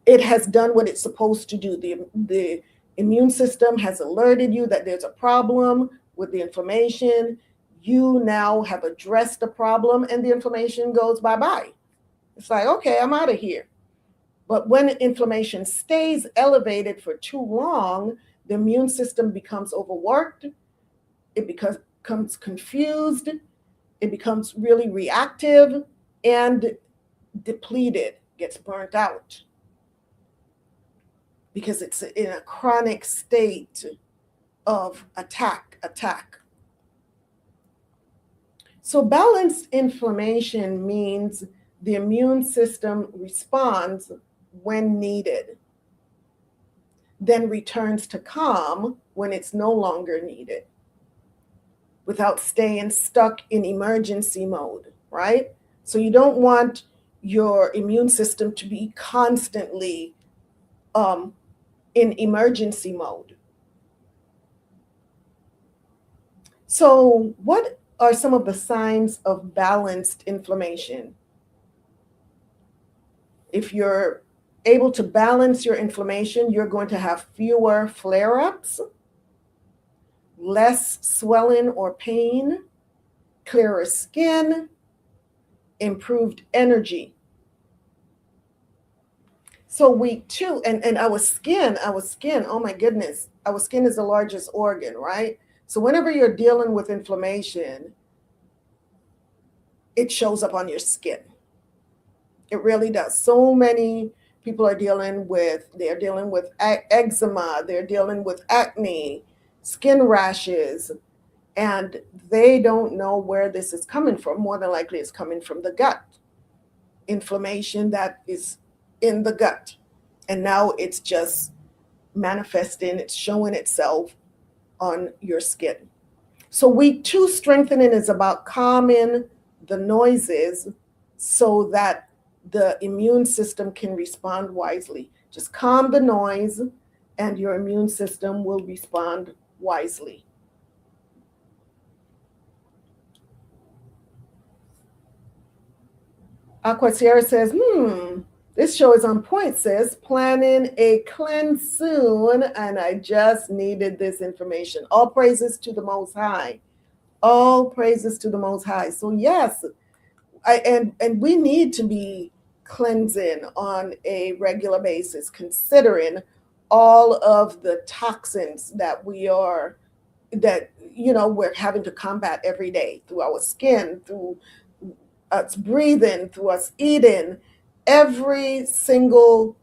B: It has done what it's supposed to do. The immune system has alerted you that there's a problem with the inflammation. You now have addressed the problem and the inflammation goes bye-bye. It's like, okay, I'm out of here. But when inflammation stays elevated for too long, the immune system becomes overworked. It becomes confused. It becomes really reactive and depleted, gets burnt out, because it's in a chronic state of attack. So balanced inflammation means the immune system responds when needed, then returns to calm when it's no longer needed, without staying stuck in emergency mode, right? So you don't want your immune system to be constantly in emergency mode. So what are some of the signs of balanced inflammation? If you're able to balance your inflammation, you're going to have fewer flare-ups, less swelling or pain, clearer skin, improved energy. So week 2, and our skin, oh my goodness, our skin is the largest organ, right? So whenever you're dealing with inflammation, it shows up on your skin. It really does. So many people are dealing with eczema, they're dealing with acne, skin rashes, and they don't know where this is coming from. More than likely it's coming from the gut. Inflammation that is in the gut. And now it's just manifesting, it's showing itself on your skin. So week 2 strengthening is about calming the noises so that the immune system can respond wisely. Just calm the noise and your immune system will respond wisely. Aqua Sierra says, this show is on point, sis. Planning a cleanse soon, and I just needed this information. All praises to the Most High. All praises to the Most High. So yes, and we need to be cleansing on a regular basis, considering all of the toxins that we're having to combat every day through our skin, through us breathing, through us eating, every single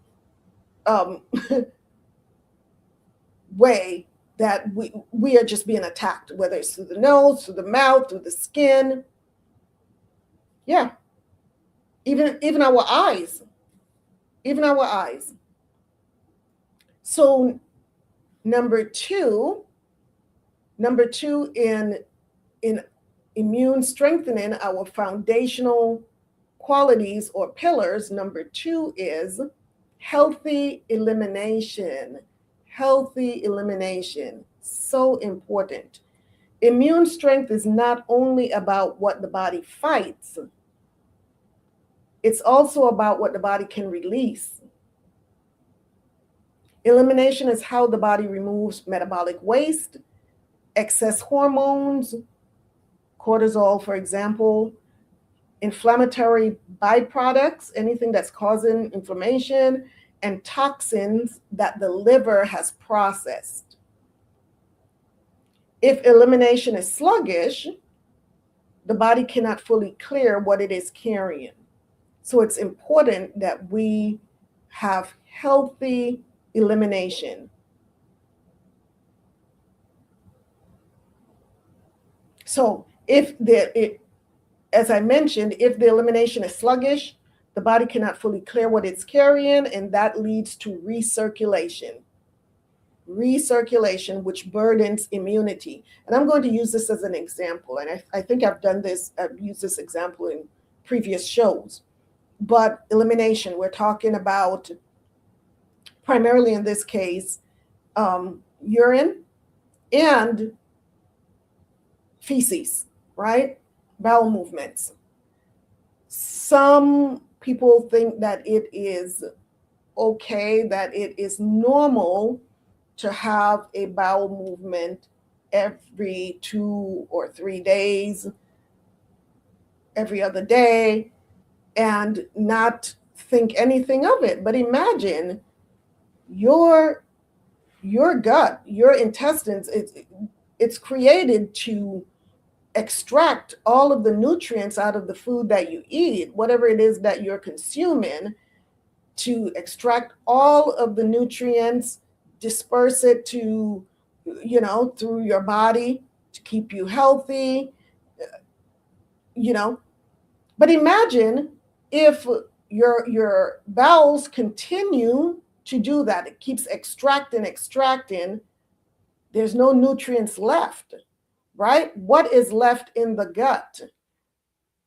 B: way that we are just being attacked, whether it's through the nose, through the mouth, through the skin. Yeah. Even our eyes. Even our eyes. So number two in immune strengthening, our foundational qualities or pillars, number 2 is healthy elimination. Healthy elimination, so important. Immune strength is not only about what the body fights, it's also about what the body can release. Elimination is how the body removes metabolic waste, excess hormones, cortisol, for example, inflammatory byproducts, anything that's causing inflammation, and toxins that the liver has processed. If elimination is sluggish, the body cannot fully clear what it is carrying. So it's important that we have healthy elimination. So as I mentioned, if the elimination is sluggish, the body cannot fully clear what it's carrying, and that leads to recirculation. Recirculation, which burdens immunity. And I'm going to use this as an example. And I think I've used this example in previous shows. But elimination, we're talking about, primarily in this case, urine and feces, right? Bowel movements. Some people think that it is okay, that it is normal to have a bowel movement every 2 or 3 days, every other day, and not think anything of it. But imagine your gut, your intestines, it's created to extract all of the nutrients out of the food that you eat, whatever it is that you're consuming, to extract all of the nutrients, disperse it to, through your body to keep you healthy, But imagine if your bowels continue to do that. It keeps extracting. There's no nutrients left, right? What is left in the gut?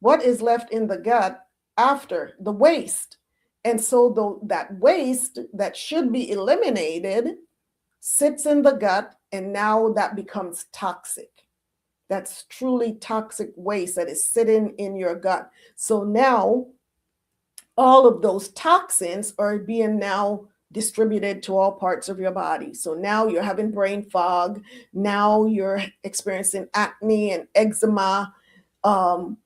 B: What is left in the gut after? The waste. And so that waste that should be eliminated sits in the gut, and now that becomes toxic. That's truly toxic waste that is sitting in your gut. So now all of those toxins are being now distributed to all parts of your body. So now you're having brain fog. Now you're experiencing acne and eczema, body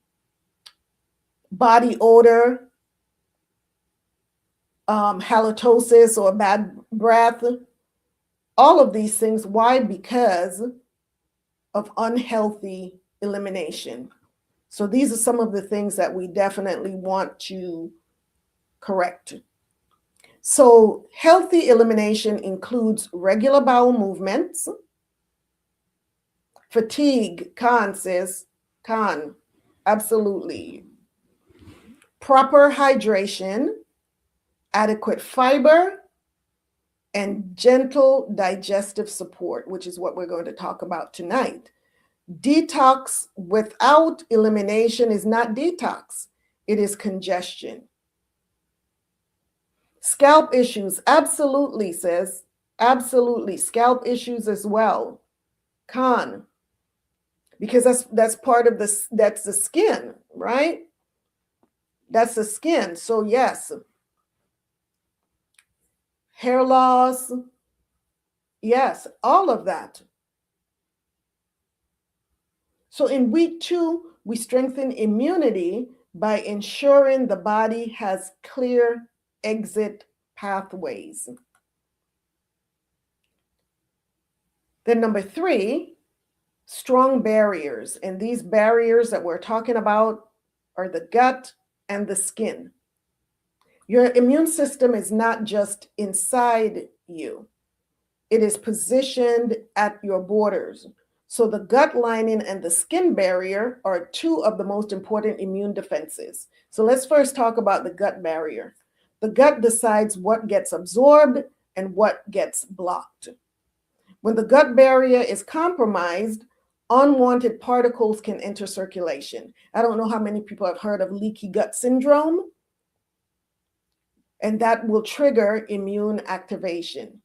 B: odor, halitosis or bad breath, all of these things. Why? Because of unhealthy elimination. So these are some of the things that we definitely want to correct. So healthy elimination includes regular bowel movements, fatigue, absolutely. Proper hydration, adequate fiber, and gentle digestive support, which is what we're going to talk about tonight. Detox without elimination is not detox. It is congestion. Scalp issues, absolutely, sis. Absolutely. Scalp issues as well. Con. Because that's part of this, that's the skin, right? That's the skin. So yes. Hair loss. Yes, all of that. So in week 2, we strengthen immunity by ensuring the body has clear exit pathways. Then number 3, strong barriers. And these barriers that we're talking about are the gut and the skin. Your immune system is not just inside you. It is positioned at your borders. So the gut lining and the skin barrier are 2 of the most important immune defenses. So let's first talk about the gut barrier. The gut decides what gets absorbed and what gets blocked. When the gut barrier is compromised, unwanted particles can enter circulation. I don't know how many people have heard of leaky gut syndrome, and that will trigger immune activation.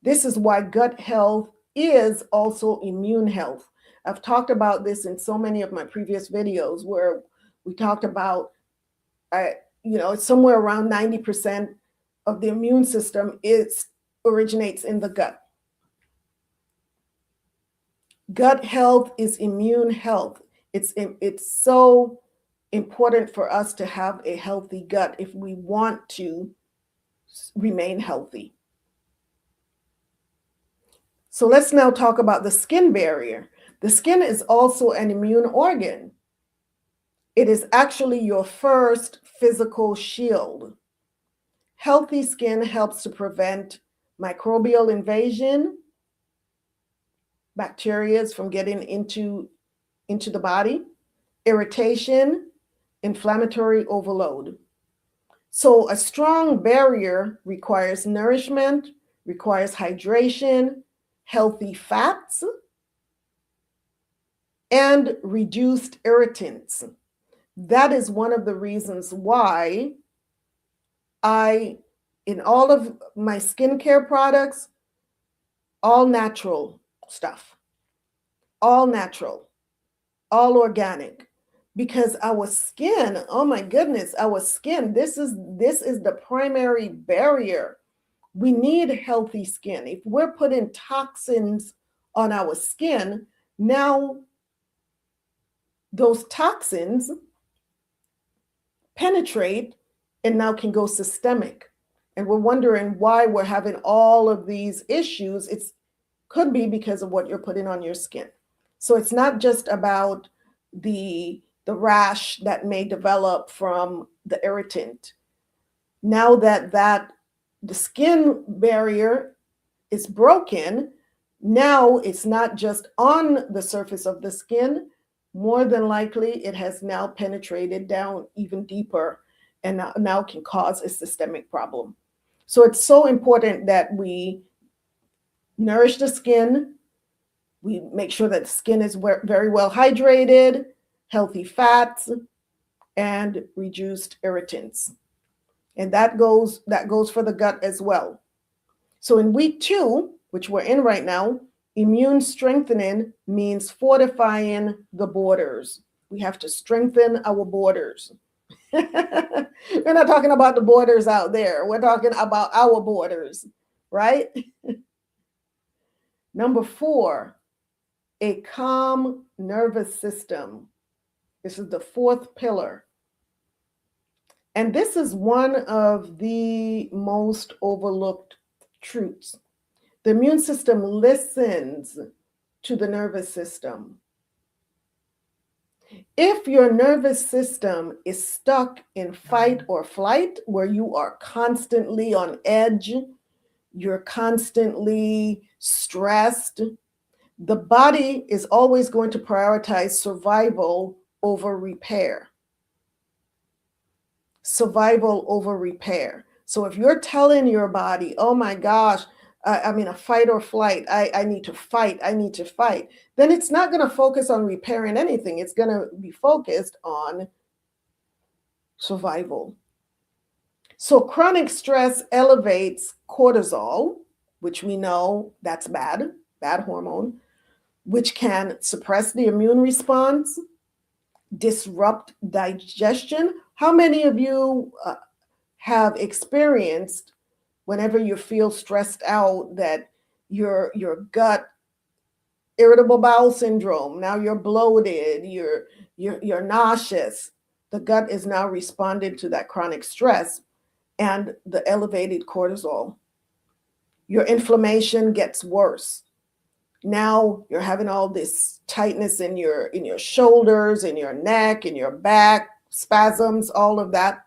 B: This is why gut health is also immune health. I've talked about this in so many of my previous videos where we talked about, it's somewhere around 90% of the immune system originates in the gut. Gut health is immune health. It's so important for us to have a healthy gut if we want to remain healthy. So let's now talk about the skin barrier. The skin is also an immune organ. It is actually your first physical shield. Healthy skin helps to prevent microbial invasion, bacteria from getting into the body, irritation, inflammatory overload. So a strong barrier requires nourishment, requires hydration, healthy fats, and reduced irritants. That is one of the reasons why in all of my skincare products, all natural stuff, all natural, all organic, because our skin, oh my goodness, our skin, this is the primary barrier. We need healthy skin. If we're putting toxins on our skin, now those toxins penetrate and now can go systemic. And we're wondering why we're having all of these issues. It could be because of what you're putting on your skin. So it's not just about the rash that may develop from the irritant. Now that the skin barrier is broken, now it's not just on the surface of the skin. More than likely, it has now penetrated down even deeper and now can cause a systemic problem. So it's so important that we nourish the skin. We make sure that the skin is very well hydrated, healthy fats, and reduced irritants. And that goes for the gut as well. So in week 2, which we're in right now, immune strengthening means fortifying the borders. We have to strengthen our borders. We're not talking about the borders out there. We're talking about our borders, right? Number 4, a calm nervous system. This is the 4th pillar. And this is one of the most overlooked truths. The immune system listens to the nervous system. If your nervous system is stuck in fight or flight, where you are constantly on edge, you're constantly stressed, the body is always going to prioritize survival over repair. Survival over repair. So if you're telling your body, oh my gosh, I'm in a fight or flight, I need to fight, then it's not going to focus on repairing anything. It's going to be focused on survival. So chronic stress elevates cortisol, which we know that's bad hormone, which can suppress the immune response, disrupt digestion. How many of you have experienced whenever you feel stressed out that your gut, irritable bowel syndrome, now you're bloated, you're nauseous. The gut is now responding to that chronic stress and the elevated cortisol. Your inflammation gets worse. Now you're having all this tightness in your shoulders, in your neck, in your back, spasms, all of that.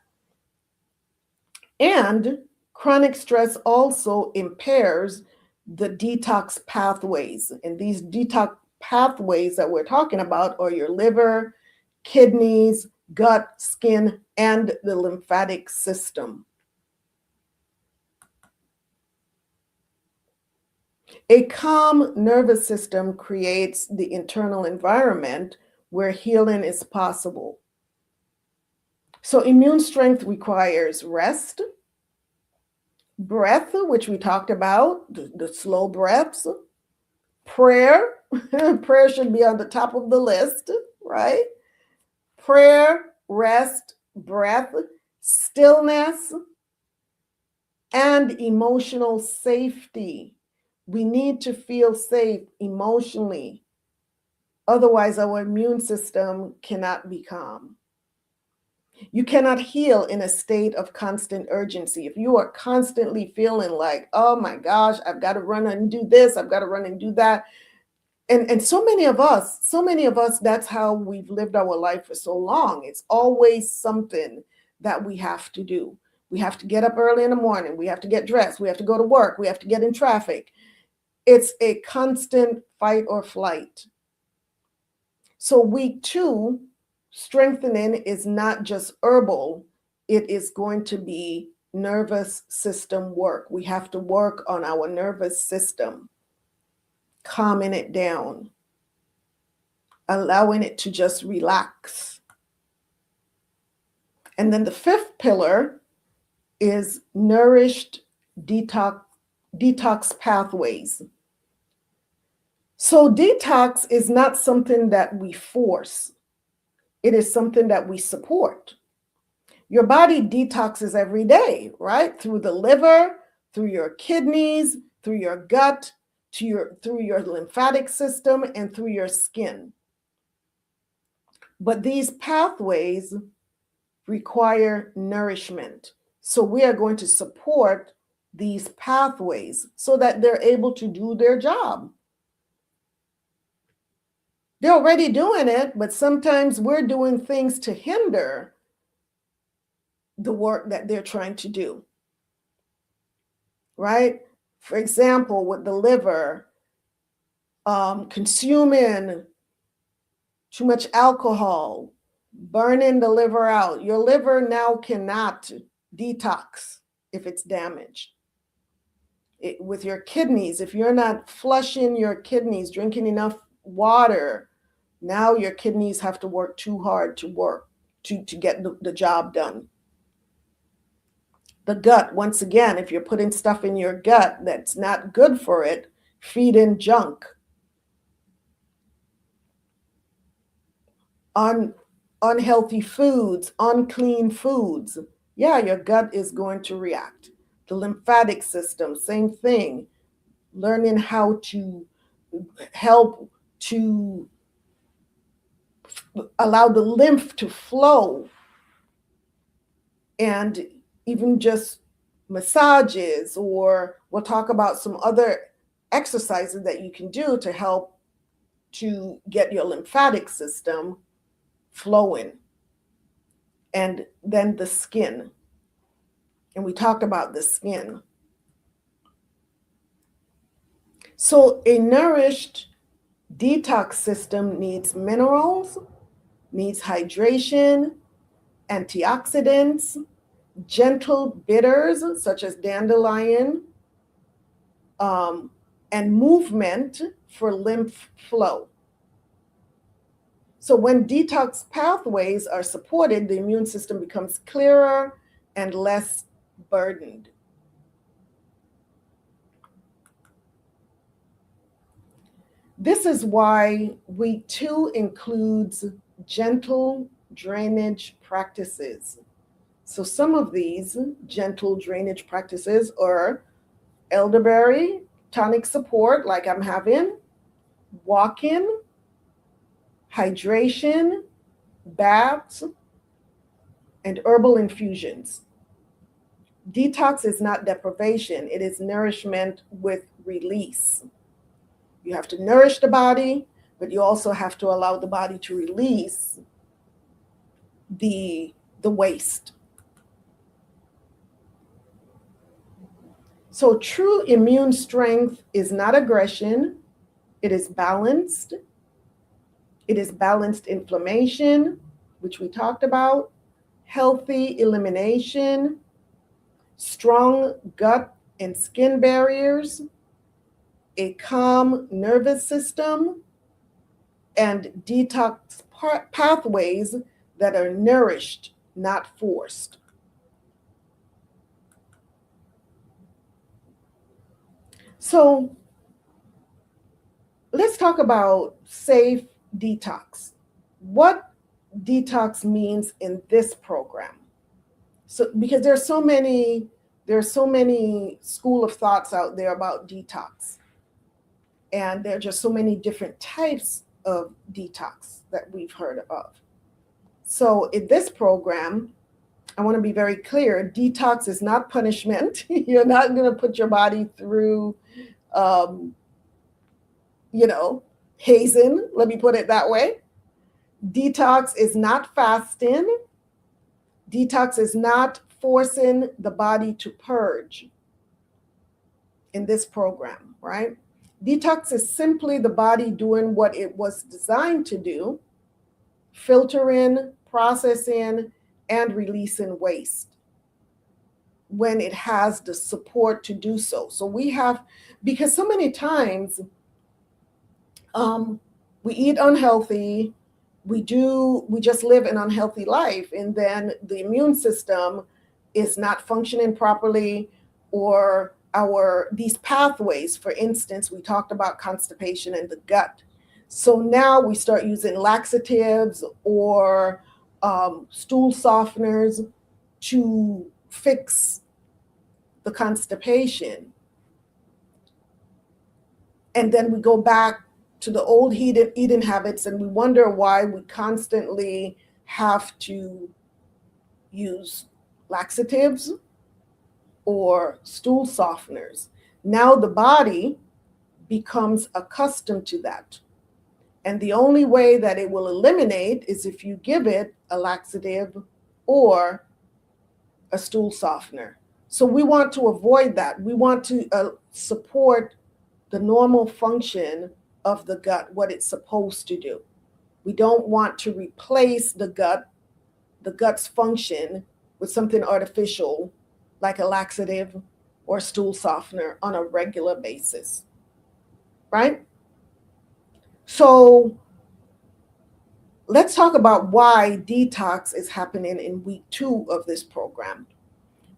B: And chronic stress also impairs the detox pathways. And these detox pathways that we're talking about are your liver, kidneys, gut, skin, and the lymphatic system. A calm nervous system creates the internal environment where healing is possible. So immune strength requires rest, breath, which we talked about, the slow breaths, prayer. Prayer should be on the top of the list, right? Prayer, rest, breath, stillness, and emotional safety. We need to feel safe emotionally. Otherwise, our immune system cannot be calm. You cannot heal in a state of constant urgency. If you are constantly feeling like, oh my gosh, I've got to run and do this, I've got to run and do that. And so many of us, that's how we've lived our life for so long. It's always something that we have to do. We have to get up early in the morning. We have to get dressed. We have to go to work. We have to get in traffic. It's a constant fight or flight. So week 2, strengthening is not just herbal. It is going to be nervous system work. We have to work on our nervous system, calming it down, allowing it to just relax. And then the 5th pillar is nourished detox pathways. So detox is not something that we force. It is something that we support. Your body detoxes every day, right? Through the liver, through your kidneys, through your gut, through your lymphatic system, and through your skin. But these pathways require nourishment. So we are going to support these pathways so that they're able to do their job. They're already doing it, but sometimes we're doing things to hinder the work that they're trying to do, right? For example, with the liver, consuming too much alcohol, burning the liver out. Your liver now cannot detox if it's damaged. With your kidneys, if you're not flushing your kidneys, drinking enough water, now your kidneys have to work too hard to get the job done. The gut, once again, if you're putting stuff in your gut that's not good for it, feeding junk, unhealthy foods, unclean foods, yeah, your gut is going to react. The lymphatic system, same thing. Learning how to help to allow the lymph to flow, and even just massages, or we'll talk about some other exercises that you can do to help to get your lymphatic system flowing. And then the skin. And we talked about the skin. So a nourished detox system needs minerals, needs hydration, antioxidants, gentle bitters such as dandelion, and movement for lymph flow. So when detox pathways are supported, the immune system becomes clearer and less burdened. This is why week 2 includes gentle drainage practices. So some of these gentle drainage practices are elderberry, tonic support like I'm having, walking, hydration, baths, and herbal infusions. Detox is not deprivation, it is nourishment with release. You have to nourish the body, but you also have to allow the body to release the waste. So true immune strength is not aggression, it is balanced. It is balanced inflammation, which we talked about, healthy elimination, strong gut and skin barriers, a calm nervous system, and detox pathways that are nourished, not forced. So let's talk about safe detox. What detox means in this program. So because there's so many school of thoughts out there about detox. And there are just so many different types of detox that we've heard of. So in this program, I want to be very clear, detox is not punishment. You're not going to put your body through, hazing, let me put it that way. Detox is not fasting. Detox is not forcing the body to purge in this program, right? Detox is simply the body doing what it was designed to do, filtering, processing, and releasing waste when it has the support to do so. So we have, because so many times we eat unhealthy, we just live an unhealthy life, and then the immune system is not functioning properly, or these pathways, for instance, we talked about constipation in the gut. So now we start using laxatives or stool softeners to fix the constipation. And then we go back to the old eating habits, and we wonder why we constantly have to use laxatives or stool softeners. Now the body becomes accustomed to that. And the only way that it will eliminate is if you give it a laxative or a stool softener. So we want to avoid that. We want to support the normal function of the gut, what it's supposed to do. We don't want to replace the gut's function with something artificial like a laxative or stool softener on a regular basis, right? So let's talk about why detox is happening in week 2 of this program.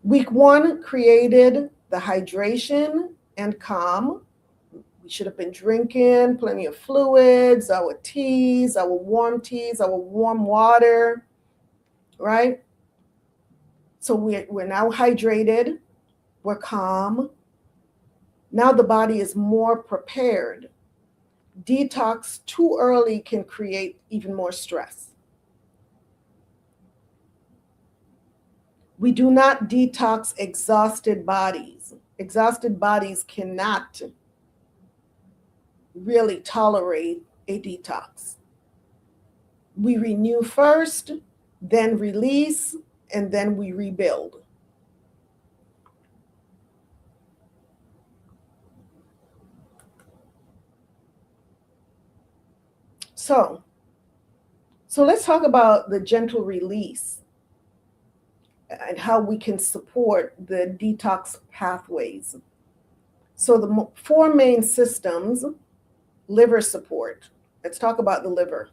B: Week 1 created the hydration and calm. We should have been drinking plenty of fluids, our teas, our warm water, right? So we're now hydrated, we're calm. Now the body is more prepared. Detox too early can create even more stress. We do not detox exhausted bodies. Exhausted bodies cannot really tolerate a detox. We renew first, then release, and then we rebuild. So let's talk about the gentle release and how we can support the detox pathways. So the 4 main systems: liver support. Let's talk about the liver.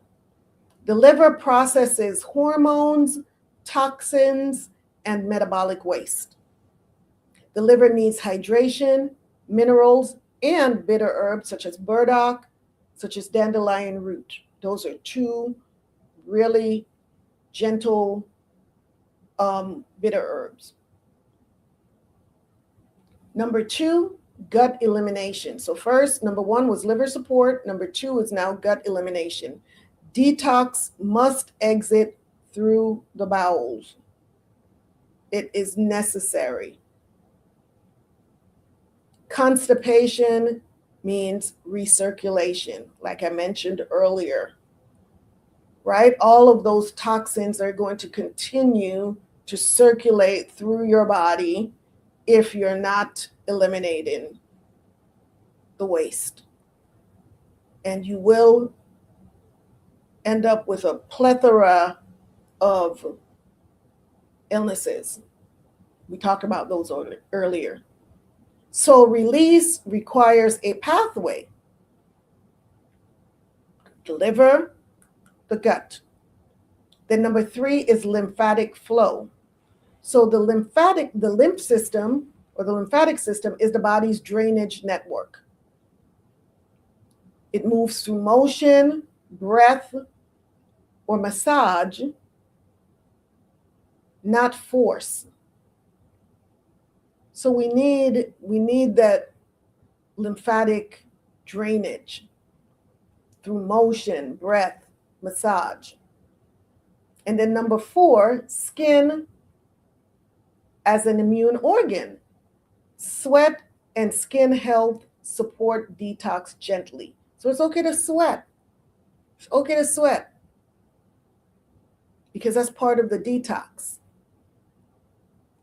B: The liver processes hormones, toxins, and metabolic waste. The liver needs hydration, minerals, and bitter herbs such as burdock, such as dandelion root. Those are two really gentle bitter herbs. Number 2, gut elimination. So first, number 1 was liver support. Number 2 is now gut elimination. Detox must exit through the bowels. It is necessary. Constipation means recirculation, like I mentioned earlier, right? All of those toxins are going to continue to circulate through your body if you're not eliminating the waste. And you will end up with a plethora of illnesses. We talked about those earlier. So release requires a pathway. The liver, the gut. Then number 3 is lymphatic flow. So the lymph system, or the lymphatic system, is the body's drainage network. It moves through motion, breath, or massage, not force. So we need that lymphatic drainage through motion, breath, massage. And then number 4, skin as an immune organ. Sweat and skin health support detox gently. So it's okay to sweat. It's okay to sweat because that's part of the detox.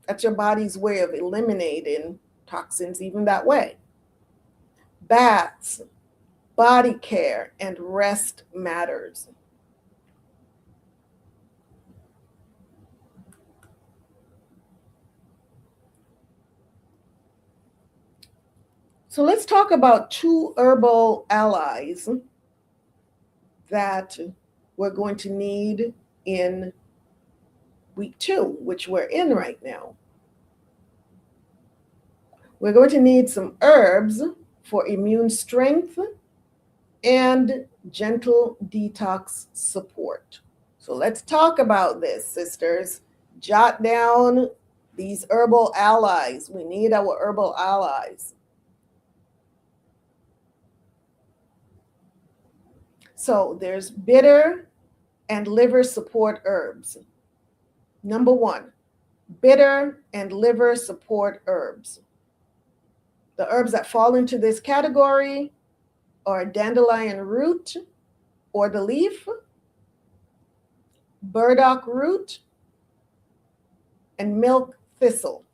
B: That's your body's way of eliminating toxins even that way. Baths, body care, and rest matters. So let's talk about 2 herbal allies that we're going to need in week 2, which we're in right now. We're going to need some herbs for immune strength and gentle detox support. So let's talk about this, sisters. Jot down these herbal allies. We need our herbal allies. So there's bitter and liver support herbs. Number 1, bitter and liver support herbs. The herbs that fall into this category are dandelion root or the leaf, burdock root, and milk thistle.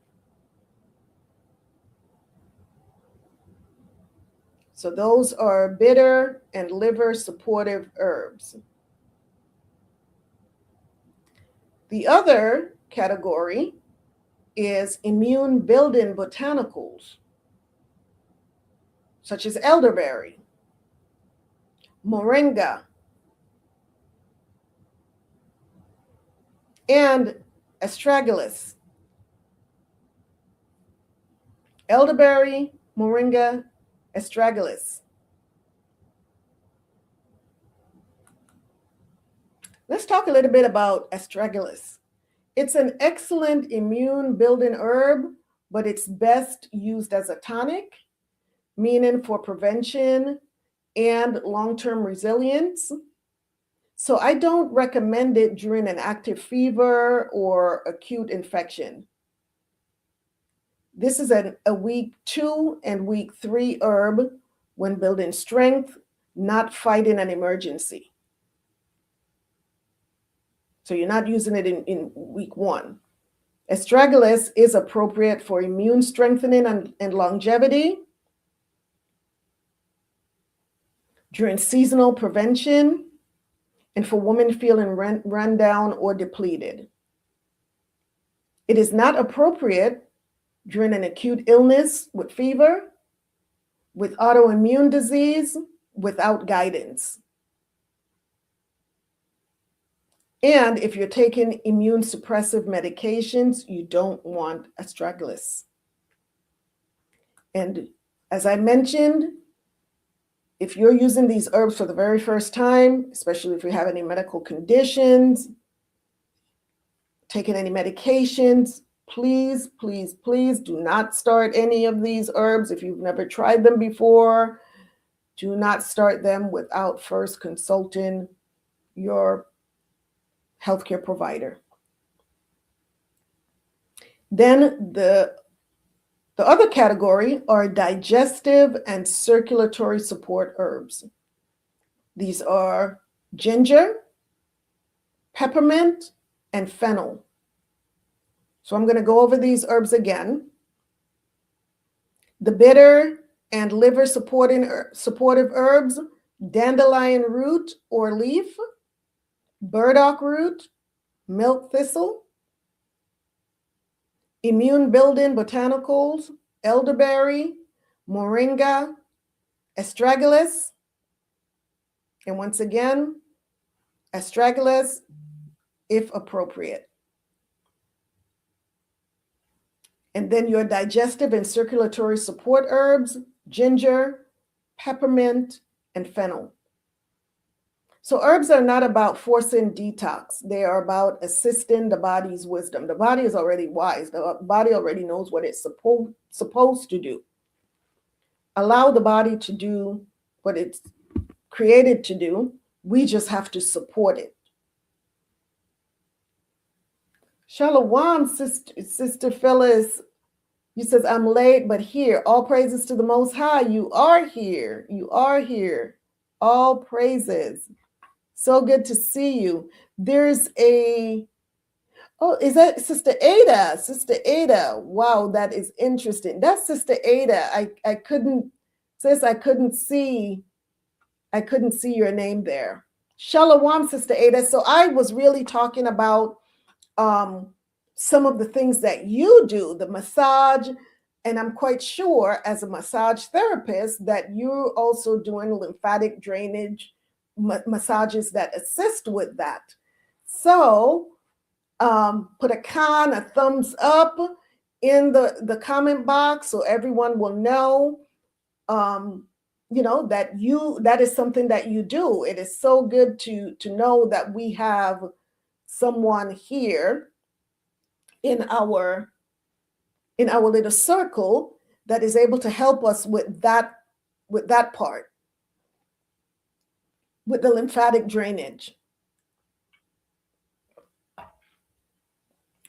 B: So those are bitter and liver supportive herbs. The other category is immune building botanicals, such as elderberry, moringa, and astragalus. Elderberry, moringa, astragalus. Let's talk a little bit about astragalus. It's an excellent immune building herb, but it's best used as a tonic, meaning for prevention and long-term resilience. So I don't recommend it during an active fever or acute infection. This is a week 2 and week 3 herb when building strength, not fighting an emergency. So you're not using it in week 1. Astragalus is appropriate for immune strengthening and longevity, during seasonal prevention, and for women feeling run down or depleted. It is not appropriate during an acute illness with fever, with autoimmune disease, without guidance. And if you're taking immune suppressive medications, you don't want astragalus. And as I mentioned, if you're using these herbs for the very first time, especially if you have any medical conditions, taking any medications, please, please, please do not start any of these herbs if you've never tried them before. Do not start them without first consulting your healthcare provider. Then the other category are digestive and circulatory support herbs. These are ginger, peppermint, and fennel. So I'm going to go over these herbs again. The bitter and liver supportive herbs, dandelion root or leaf, burdock root, milk thistle, immune building botanicals, elderberry, moringa, astragalus, and once again, astragalus if appropriate. And then your digestive and circulatory support herbs, ginger, peppermint, and fennel. So herbs are not about forcing detox. They are about assisting the body's wisdom. The body is already wise. The body already knows what it's supposed to do. Allow the body to do what it's created to do. We just have to support it. Shalawam, Sister Phyllis. You says, I'm late, but here. All praises to the Most High. You are here. You are here. All praises. So good to see you. There's is that Sister Ada? Sister Ada. Wow, that is interesting. That's Sister Ada. I couldn't see your name there. Shalawam, Sister Ada. So I was really talking about some of the things that you do, the massage, and I'm quite sure as a massage therapist that you're also doing lymphatic drainage massages that assist with that. So put a thumbs up in the comment box so everyone will know, that is something that you do. It is so good to know that we have someone here in our little circle that is able to help us with that part, with the lymphatic drainage.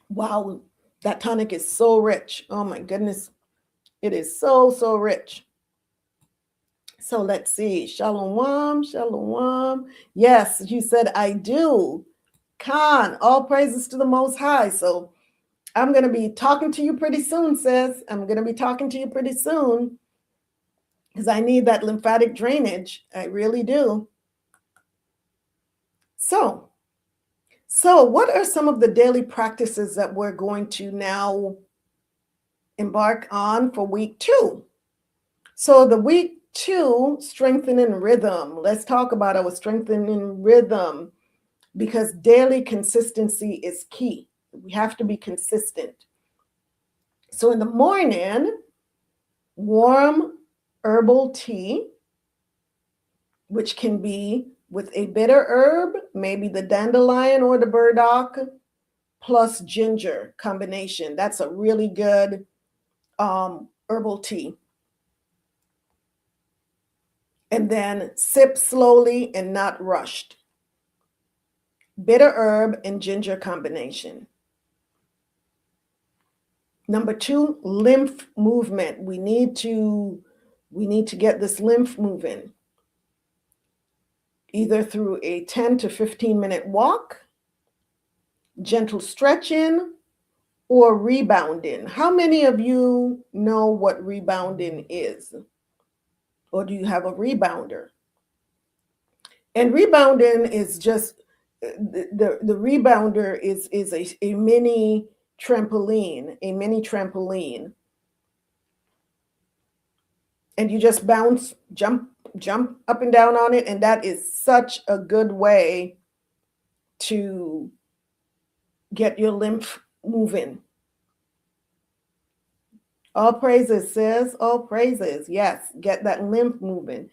B: Wow, that tonic is so rich. Oh my goodness. It is so, so rich. So let's see. Shalom, shalom. Yes, you said I do. Khan, all praises to the Most High. So I'm going to be talking to you pretty soon, sis. I'm going to be talking to you pretty soon because I need that lymphatic drainage. I really do. So what are some of the daily practices that we're going to now embark on for week 2? So the week 2, strengthening rhythm. Let's talk about our strengthening rhythm because daily consistency is key. We have to be consistent. So in the morning, warm herbal tea, which can be with a bitter herb, maybe the dandelion or the burdock, plus ginger combination. That's a really good herbal tea. And then sip slowly and not rushed. Bitter herb and ginger combination. Number 2, lymph movement. We need to get this lymph moving, either through a 10 to 15 minute walk, gentle stretching, or rebounding. How many of you know what rebounding is? Or do you have a rebounder? And rebounding is just, the rebounder is a mini trampoline, and you just bounce, jump up and down on it, and that is such a good way to get your lymph moving. All praises, sis. All praises. Yes, get that lymph moving.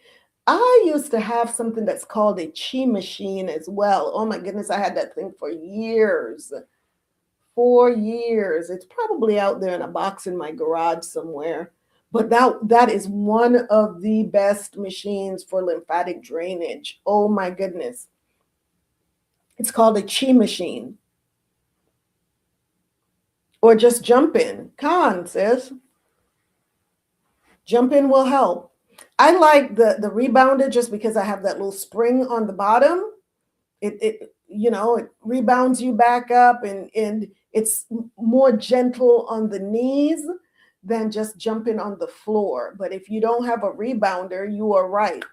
B: I used to have something that's called a chi machine as well. Oh my goodness, I had that thing for years. 4 years. It's probably out there in a box in my garage somewhere. But that is one of the best machines for lymphatic drainage. Oh my goodness. It's called a chi machine. Or just jump in. Come on, sis. Jump in will help. I like the rebounder just because I have that little spring on the bottom. It rebounds you back up, and it's more gentle on the knees than just jumping on the floor. But if you don't have a rebounder, you are right.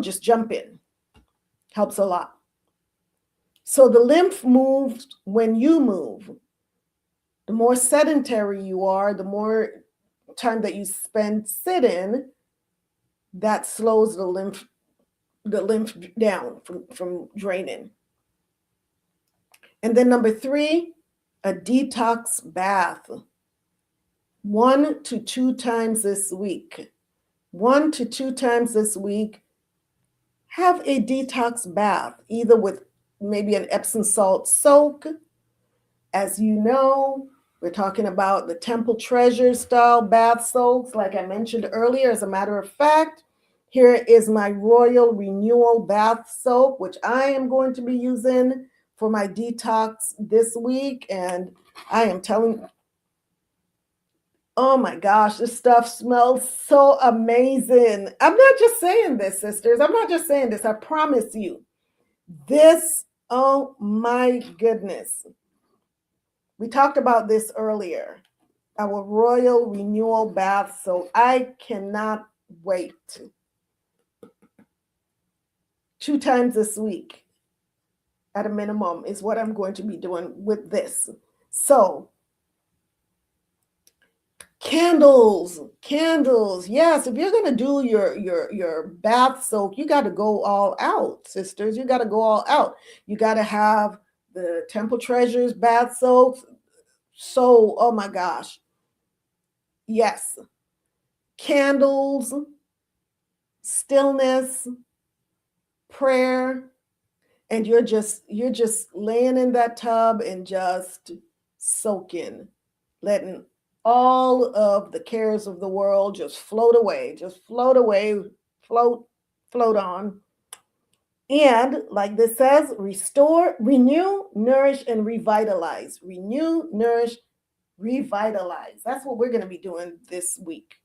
B: Just jump in. Helps a lot. So the lymph moves when you move. The more sedentary you are, the more time that you spend sitting, that slows the lymph down from draining. And then number 3, a detox bath. 1 to 2 times this week. 1 to 2 times this week, have a detox bath, either with maybe an Epsom salt soak. As you know, we're talking about the Temple Treasure style bath soaks, like I mentioned earlier. As a matter of fact, here is my Royal Renewal bath soap, which I am going to be using for my detox this week. And I am telling, oh my gosh, this stuff smells so amazing. I'm not just saying this, sisters. I'm not just saying this. I promise you. This, oh my goodness. We talked about this earlier. Our Royal Renewal bath soap. I cannot wait. 2 times this week, at a minimum, is what I'm going to be doing with this. So, candles. Yes, if you're going to do your bath soak, you got to go all out, sisters. You got to go all out. You got to have the Temple Treasures bath soaps. So, oh my gosh. Yes. Candles, stillness, prayer, and you're just laying in that tub and just soaking, letting all of the cares of the world just float away, float on. And like this says, restore, renew, nourish, and revitalize. Renew, nourish, revitalize. That's what we're going to be doing this week.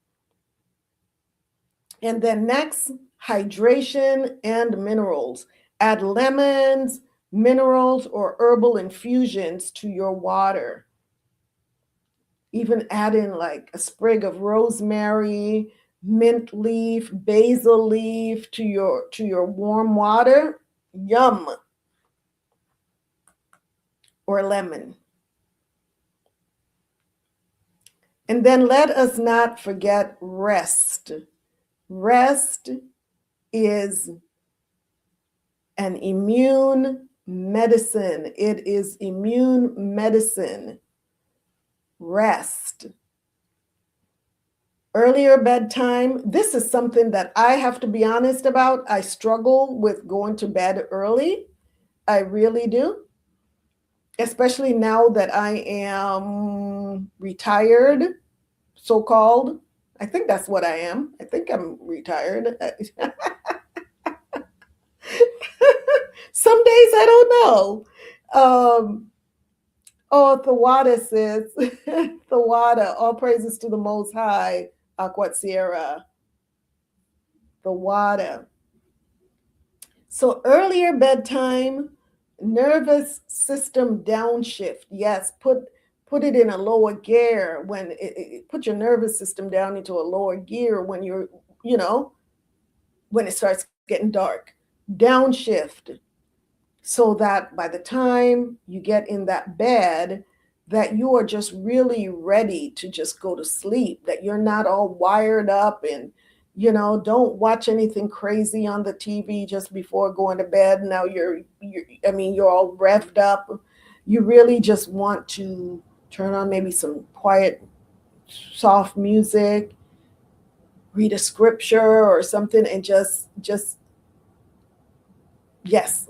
B: And then next, hydration and minerals. Add lemons, minerals, or herbal infusions to your water. Even add in like a sprig of rosemary, mint leaf, basil leaf to your warm water. Yum. Or lemon. And then let us not forget rest. Rest is an immune medicine. It is immune medicine. Rest. Earlier bedtime. This is something that I have to be honest about. I struggle with going to bed early. I really do. Especially now that I am retired, so-called. I think that's what I am. I think I'm retired. Some days I don't know. Thawada says, Thawada, all praises to the Most High, Akwat Sierra. Thawada. So earlier bedtime, nervous system downshift. Yes, put it in a lower gear when put your nervous system down into a lower gear when you're, when it starts getting dark. Downshift, so that by the time you get in that bed, that you are just really ready to just go to sleep, that you're not all wired up and, don't watch anything crazy on the TV just before going to bed. Now you're all revved up. You really just want to turn on maybe some quiet, soft music, read a scripture or something and just yes,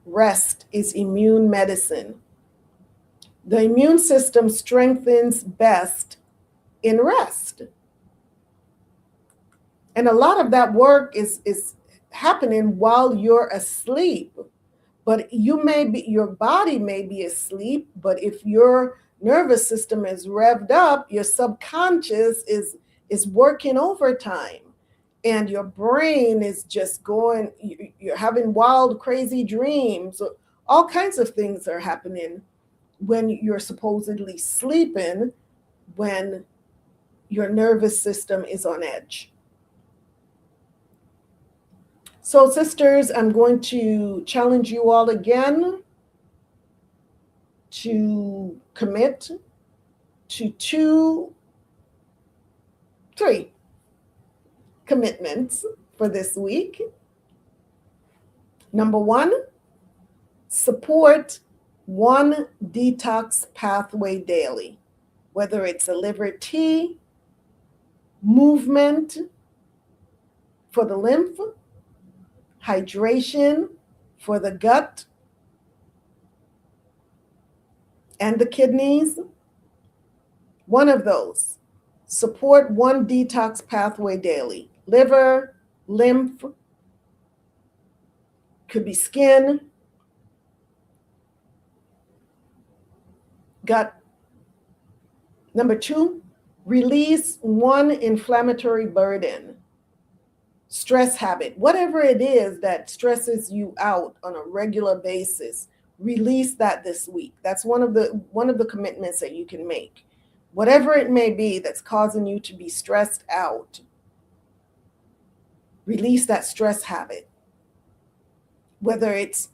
B: rest is immune medicine. The immune system strengthens best in rest. And a lot of that work is happening while you're asleep. But your body may be asleep, but if your nervous system is revved up, your subconscious is working overtime. And your brain is just going, you're having wild, crazy dreams. All kinds of things are happening when you're supposedly sleeping, when your nervous system is on edge. So, sisters, I'm going to challenge you all again to commit to 3 commitments for this week. Number 1, support 1 detox pathway daily, whether it's a liver tea, movement for the lymph, hydration for the gut and the kidneys. One of those. Support 1 detox pathway daily. Liver, lymph, could be skin, gut. Number 2, release 1 inflammatory burden. Stress habit, whatever it is that stresses you out on a regular basis, release that this week. That's one of the commitments that you can make. Whatever it may be that's causing you to be stressed out, release that stress habit. Whether it's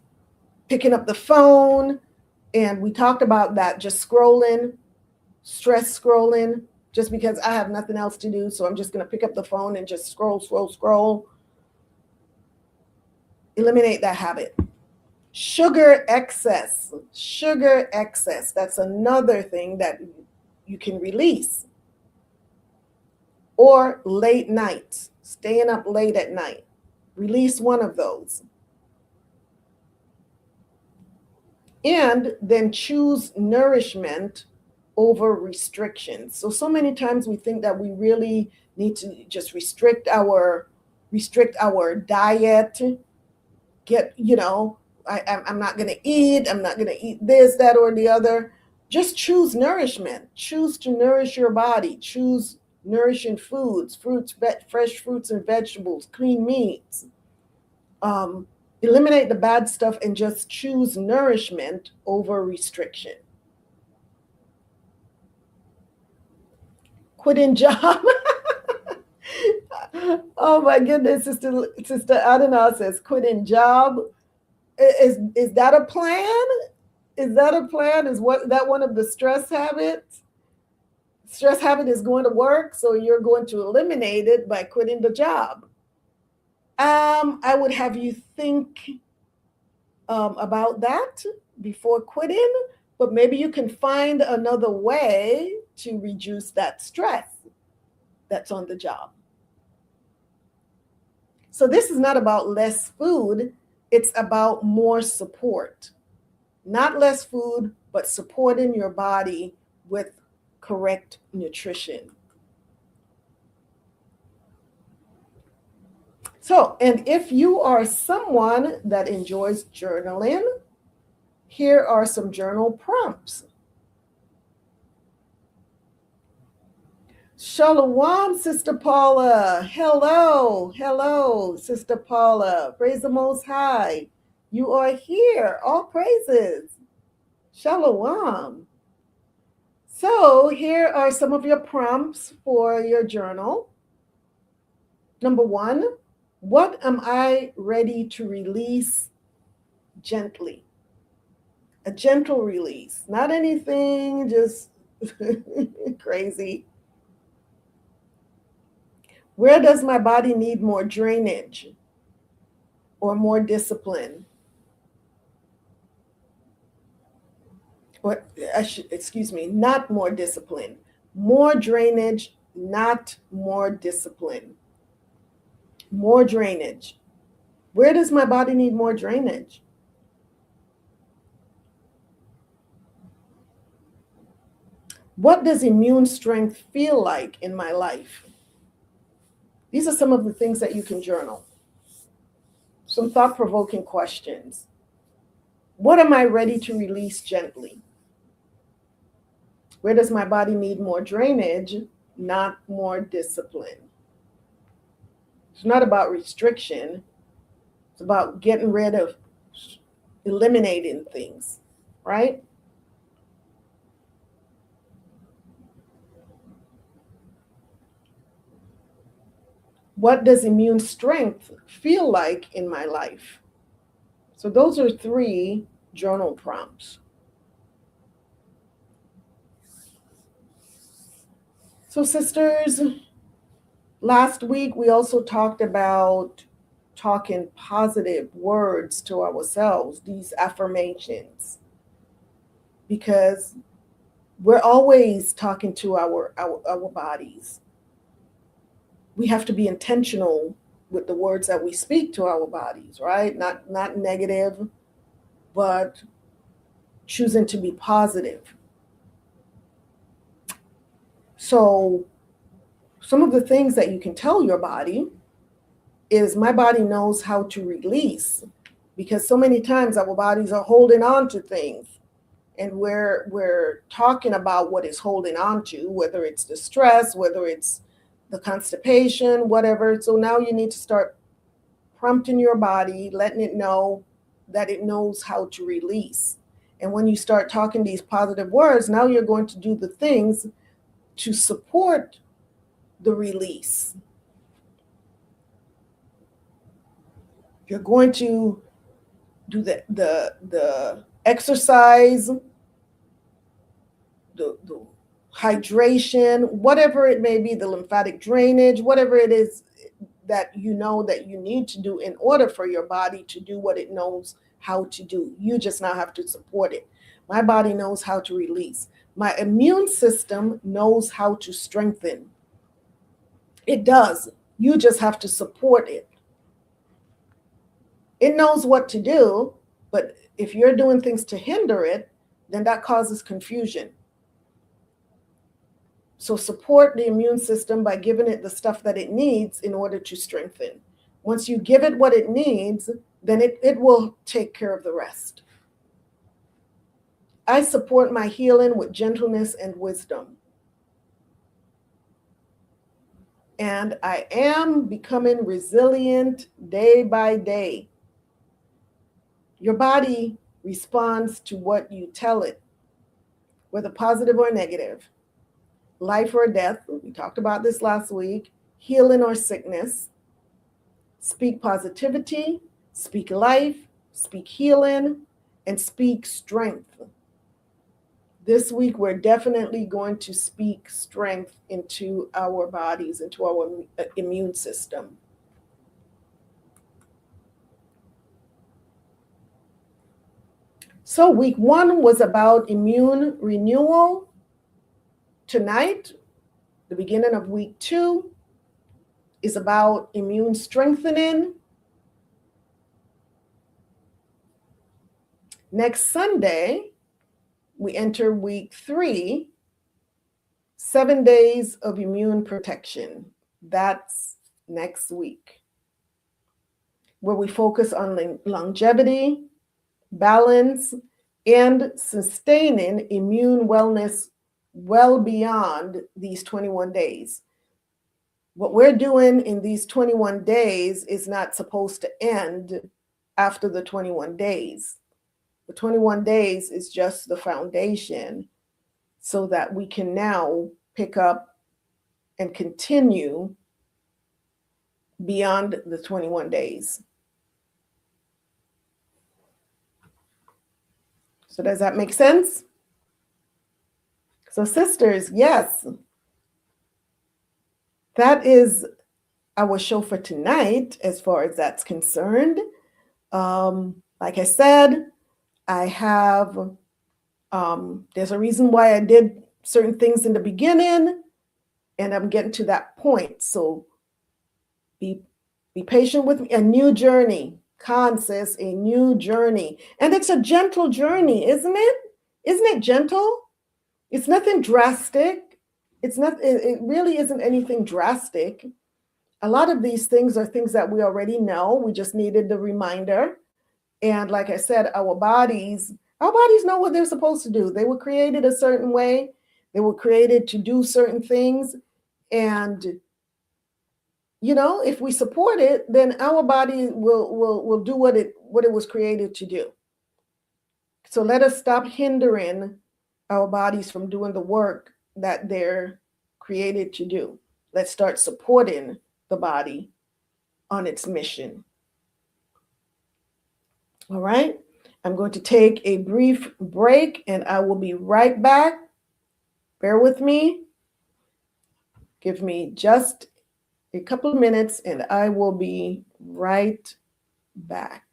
B: picking up the phone, and we talked about that, just scrolling, stress scrolling, just because I have nothing else to do, so I'm just going to pick up the phone and just scroll. Eliminate that habit. Sugar excess. That's another thing that you can release. Or late nights, staying up late at night. Release one of those. And then choose nourishment over restrictions. So many times we think that we really need to just restrict our diet. I'm not going to eat. I'm not going to eat this, that, or the other. Just choose nourishment. Choose to nourish your body. Choose nourishing foods, fresh fruits and vegetables, clean meats. Eliminate the bad stuff and just choose nourishment over restriction. Quitting job. Oh my goodness, Sister Adana says quitting job. Is that a plan? Is that a plan? Is that one of the stress habits? Stress habit is going to work, so you're going to eliminate it by quitting the job. I would have you think about that before quitting, but maybe you can find another way to reduce that stress that's on the job. So this is not about less food, it's about more support. Not less food, but supporting your body with correct nutrition. So, and if you are someone that enjoys journaling, here are some journal prompts. Shalawam, Sister Paula. Hello, Sister Paula. Praise the Most High. You are here. All praises. Shalawam. So here are some of your prompts for your journal. Number 1, what am I ready to release gently? A gentle release, not anything just crazy. Where does my body need more drainage or more discipline? Or not more discipline, more drainage not more discipline. More drainage. Where does my body need more drainage? What does immune strength feel like in my life? These are some of the things that you can journal. Some thought-provoking questions. What am I ready to release gently? Where does my body need more drainage, not more discipline? It's not about restriction. It's about getting rid of, eliminating things, right? What does immune strength feel like in my life? So those are 3 journal prompts. So sisters, last week we also talked about talking positive words to ourselves, these affirmations, because we're always talking to our bodies. We have to be intentional with the words that we speak to our bodies, right? Not negative, but choosing to be positive. So some of the things that you can tell your body is, my body knows how to release, because so many times our bodies are holding on to things, and we're talking about what is holding on to, whether it's the stress, whether it's the constipation, whatever. So now you need to start prompting your body, letting it know that it knows how to release. And when you start talking these positive words, now you're going to do the things to support the release. You're going to do the exercise, the hydration, whatever it may be, the lymphatic drainage, whatever it is that you know that you need to do in order for your body to do what it knows how to do. You just now have to support it. My body knows how to release. My immune system knows how to strengthen. It does. You just have to support it. It knows what to do, but if you're doing things to hinder it, then that causes confusion. So support the immune system by giving it the stuff that it needs in order to strengthen. Once you give it what it needs, then it will take care of the rest. I support my healing with gentleness and wisdom. And I am becoming resilient day by day. Your body responds to what you tell it, whether positive or negative. Life or death, we talked about this last week, healing or sickness. Speak positivity, speak life, speak healing, and speak strength. This week, we're definitely going to speak strength into our bodies, into our immune system. So week 1 was about immune renewal. Tonight, the beginning of week 2, is about immune strengthening. Next Sunday, we enter week 3, 7 days of immune protection. That's next week, where we focus on longevity, balance, and sustaining immune wellness well beyond these 21 days. What we're doing in these 21 days is not supposed to end after the 21 days. The 21 days is just the foundation so that we can now pick up and continue beyond the 21 days. So does that make sense? So sisters, yes, that is our show for tonight as far as that's concerned. Like I said, I have, there's a reason why I did certain things in the beginning. And I'm getting to that point. So be patient with me. A new journey. Khan says a new journey. And it's a gentle journey, isn't it? Isn't it gentle? It's nothing drastic. It really isn't anything drastic. A lot of these things are things that we already know. We just needed the reminder. And like I said, our bodies know what they're supposed to do. They were created a certain way. They were created to do certain things. And, you know, if we support it, then our body will do what it was created to do. So let us stop hindering our bodies from doing the work that they're created to do. Let's start supporting the body on its mission. All right, I'm going to take a brief break and I will be right back. Bear with me. Give me just a couple of minutes and I will be right back.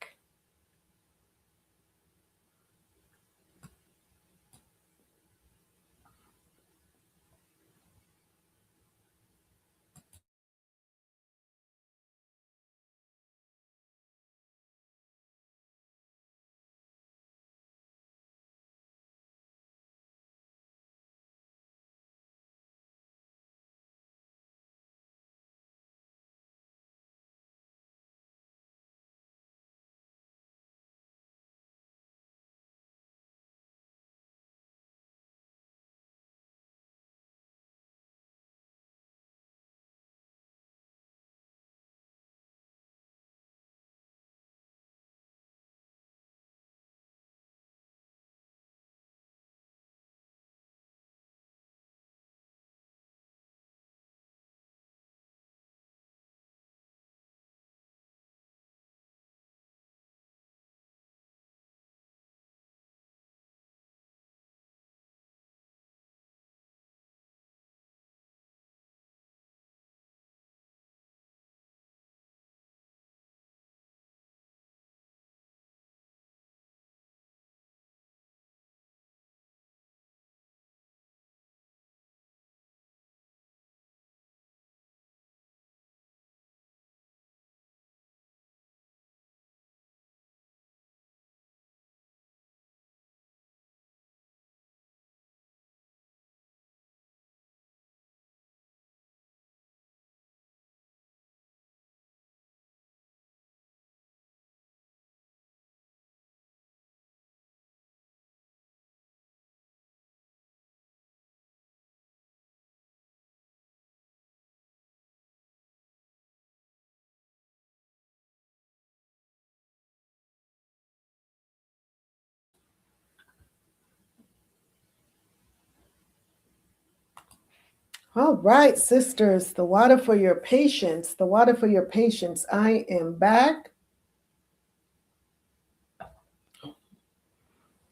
B: All right, sisters, the water for your patience, the water for your patience. I am back.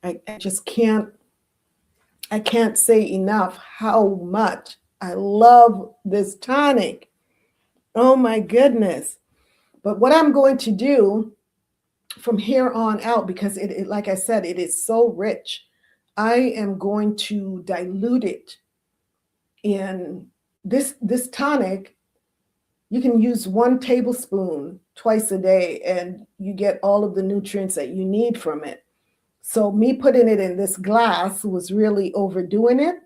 B: I just can't say enough how much I love this tonic. Oh my goodness. But what I'm going to do from here on out, because it like I said, it is so rich, I am going to dilute it in this tonic. You can use 1 tablespoon twice a day and you get all of the nutrients that you need from it. So me putting it in this glass was really overdoing it.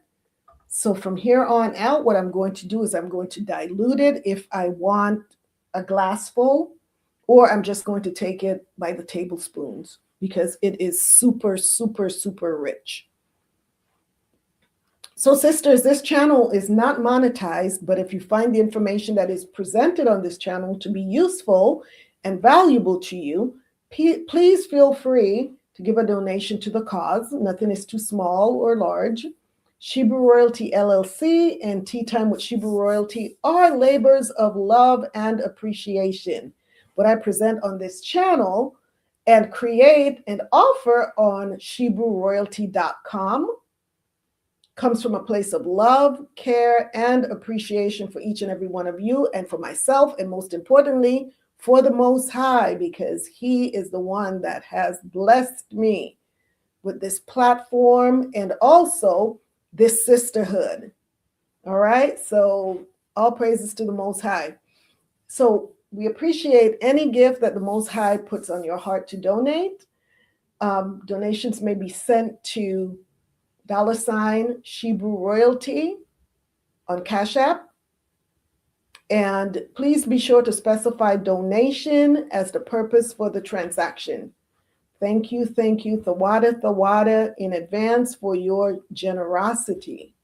B: So from here on out, what I'm going to do is I'm going to dilute it if I want a glass full, or I'm just going to take it by the tablespoons because it is super, super, super rich. So sisters, this channel is not monetized, but if you find the information that is presented on this channel to be useful and valuable to you, please feel free to give a donation to the cause. Nothing is too small or large. Shebrew Royalty LLC and Tea Time with Shebrew Royalty are labors of love and appreciation. What I present on this channel and create and offer on ShebrewRoyalty.com comes from a place of love, care, and appreciation for each and every one of you and for myself, and most importantly, for the Most High, because He is the one that has blessed me with this platform and also this sisterhood. All right. So all praises to the Most High. So we appreciate any gift that the Most High puts on your heart to donate. Donations may be sent to $Shebrew Royalty on Cash App. And please be sure to specify donation as the purpose for the transaction. Thank you, Thawada, in advance for your generosity.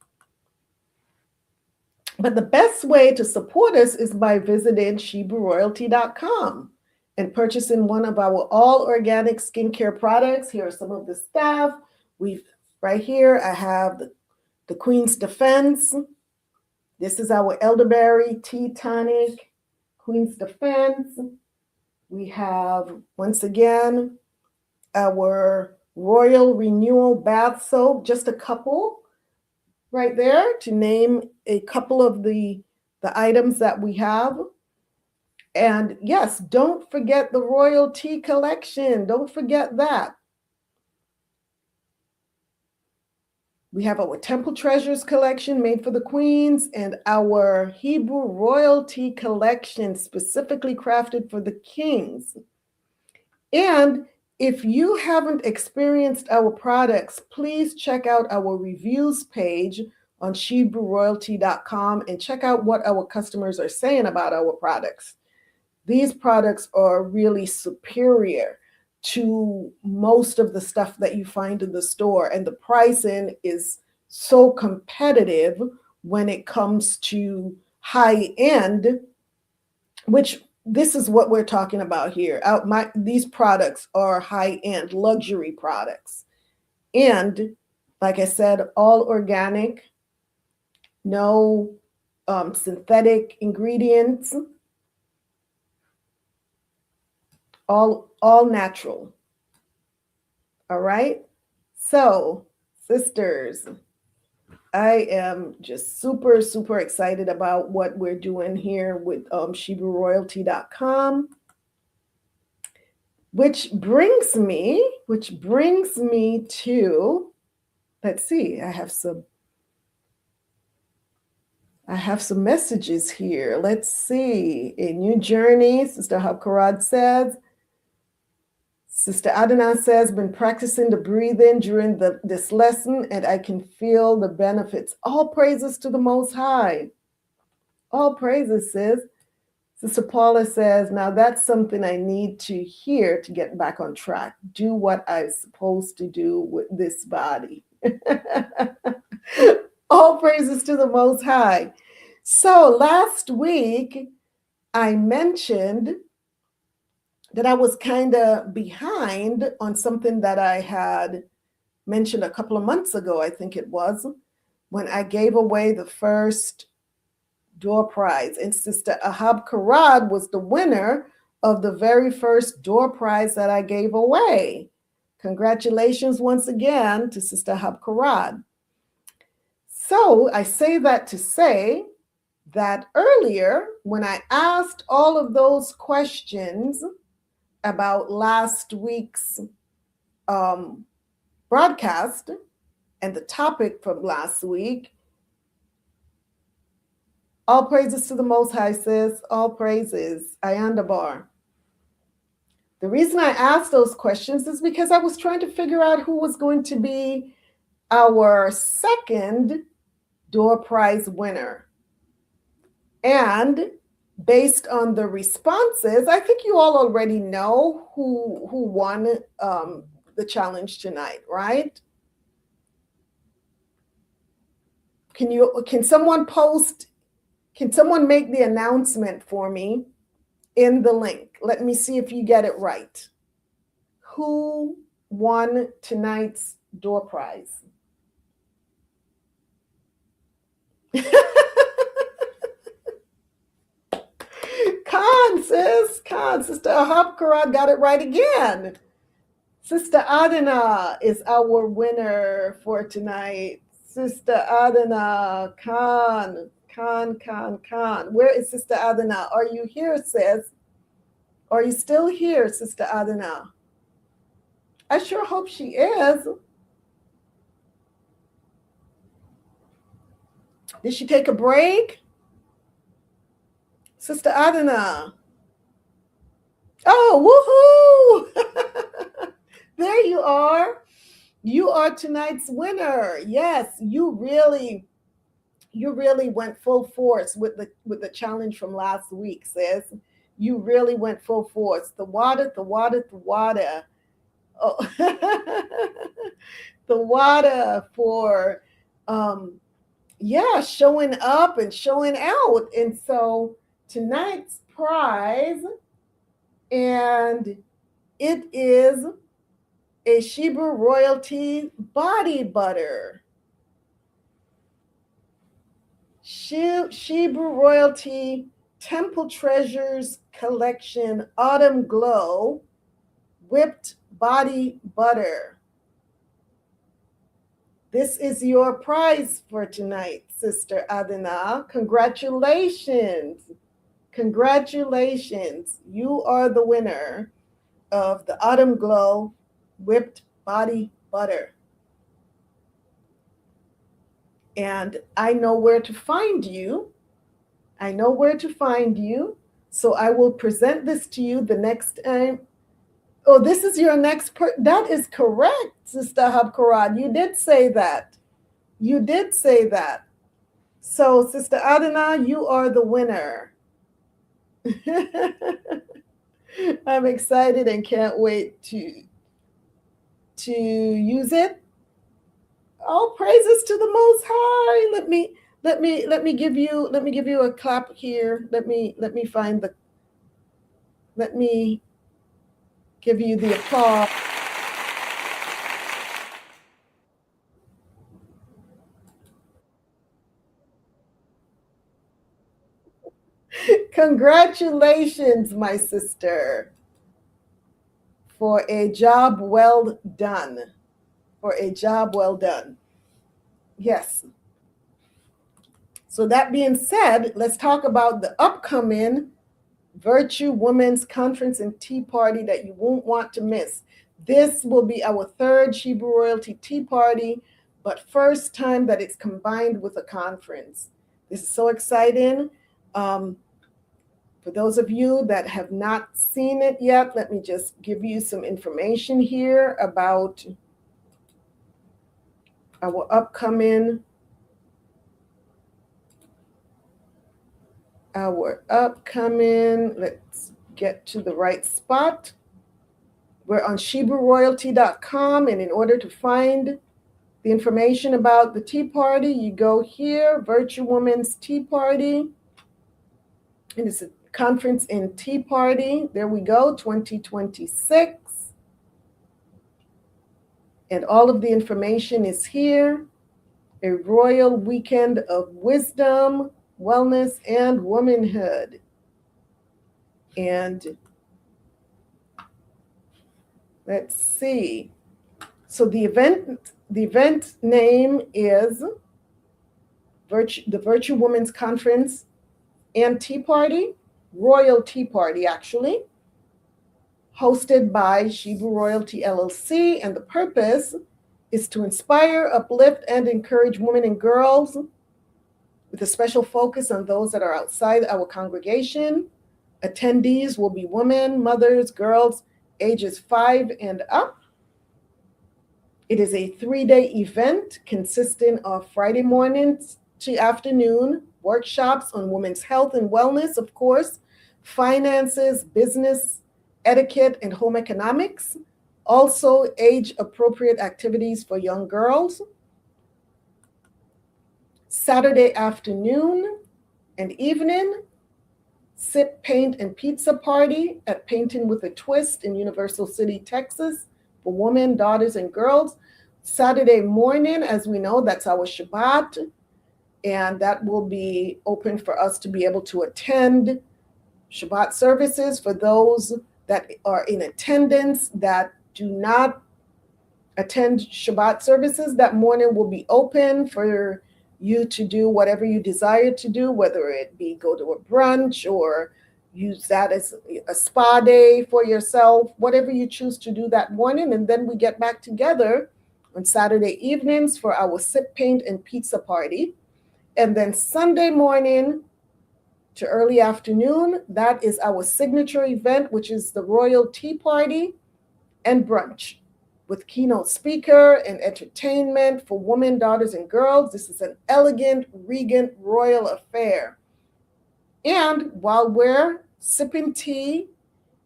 B: But the best way to support us is by visiting ShebrewRoyalty.com and purchasing one of our all organic skincare products. Here are some of the stuff. Right here, I have the Queen's Defense. This is our elderberry tea tonic, Queen's Defense. We have, once again, our Royal Renewal Bath Soap, just a couple right there to name a couple of the items that we have. And yes, don't forget the Royal Tea Collection. Don't forget that. We have our Temple Treasures collection made for the queens and our Hebrew Royalty collection specifically crafted for the kings. And if you haven't experienced our products, please check out our reviews page on ShebrewRoyalty.com and check out what our customers are saying about our products. These products are really superior to most of the stuff that you find in the store, and the pricing is so competitive when it comes to high end, which this is what we're talking about here. These products are high end luxury products, and like I said, all organic, no synthetic ingredients, all natural. All right. So, sisters, I am just super, super excited about what we're doing here with ShebrewRoyalty.com, which brings me to, let's see, I have some messages here. Let's see. A new journey, Sister Habkarad says. Sister Adana says, been practicing the breathing during this lesson, and I can feel the benefits. All praises to the Most High. All praises, sis. Sister Paula says, now that's something I need to hear to get back on track. Do what I'm supposed to do with this body. All praises to the Most High. So last week, I mentioned that I was kind of behind on something that I had mentioned a couple of months ago, I think it was, when I gave away the first door prize. And Sister Ahab Karad was the winner of the very first door prize that I gave away. Congratulations once again to Sister Ahab Karad. So I say that to say that earlier, when I asked all of those questions about last week's broadcast and the topic from last week, all praises to the Most High, sis. All praises. Ayandabar. The reason I asked those questions is because I was trying to figure out who was going to be our second door prize winner. And based on the responses, I think you all already know who won the challenge tonight, right? Can someone make the announcement for me in the link? Let me see if you get it right. Who won tonight's door prize? Sister Ahab Karad got it right again. Sister Adana is our winner for tonight. Sister Adana, Khan. Where is Sister Adana? Are you here, sis? Are you still here, Sister Adana? I sure hope she is. Did she take a break? Sister Adana. Oh, woohoo! There you are. You are tonight's winner. Yes, you really went full force with the challenge from last week, sis. You really went full force. The water. Oh, the water for showing up and showing out. And so tonight's prize, and it is a Shebrew royalty body butter. Shebrew royalty Temple Treasures Collection Autumn Glow whipped body butter. This is your prize for tonight, Sister Adana. Congratulations. Congratulations. You are the winner of the Autumn Glow whipped body butter. And I know where to find you. So I will present this to you the next time. Oh, this is your next that is correct, Sister Habkarad. You did say that. So, Sister Adana, you are the winner. I'm excited and can't wait to use it. All praises to the Most High. Let me give you a clap here. Let me give you the applause. Congratulations, my sister, for a job well done. Yes. So that being said, let's talk about the upcoming Virtue Women's Conference and Tea Party that you won't want to miss. This will be our third Shebrew Royalty Tea Party, but first time that it's combined with a conference. This is so exciting. For those of you that have not seen it yet, let me just give you some information here about our upcoming let's get to the right spot. We're on ShebrewRoyalty.com, and in order to find the information about the tea party, you go here, Virtue Women's Tea Party, and it's a conference and tea party. There we go, 2026. And all of the information is here. A royal weekend of wisdom, wellness, and womanhood. And let's see. So the event name is the Virtue Women's Conference and Tea Party, Royal Tea Party actually, hosted by Shebrew Royalty LLC, and the purpose is to inspire, uplift, and encourage women and girls with a special focus on those that are outside our congregation. Attendees will be women, mothers, girls, ages 5 and up. It is a 3-day event consisting of Friday mornings to afternoon workshops on women's health and wellness, of course, finances, business, etiquette, and home economics. Also, age-appropriate activities for young girls. Saturday afternoon and evening, sip, paint, and pizza party at Painting with a Twist in Universal City, Texas, for women, daughters, and girls. Saturday morning, as we know, that's our Shabbat, and that will be open for us to be able to attend Shabbat services. For those that are in attendance that do not attend Shabbat services, that morning will be open for you to do whatever you desire to do, whether it be go to a brunch or use that as a spa day for yourself, whatever you choose to do that morning. And then we get back together on Saturday evenings for our sip, paint, and pizza party. And then Sunday morning to early afternoon, that is our signature event, which is the Royal Tea Party and Brunch with keynote speaker and entertainment for women, daughters, and girls. This is an elegant, regent, royal affair. And while we're sipping tea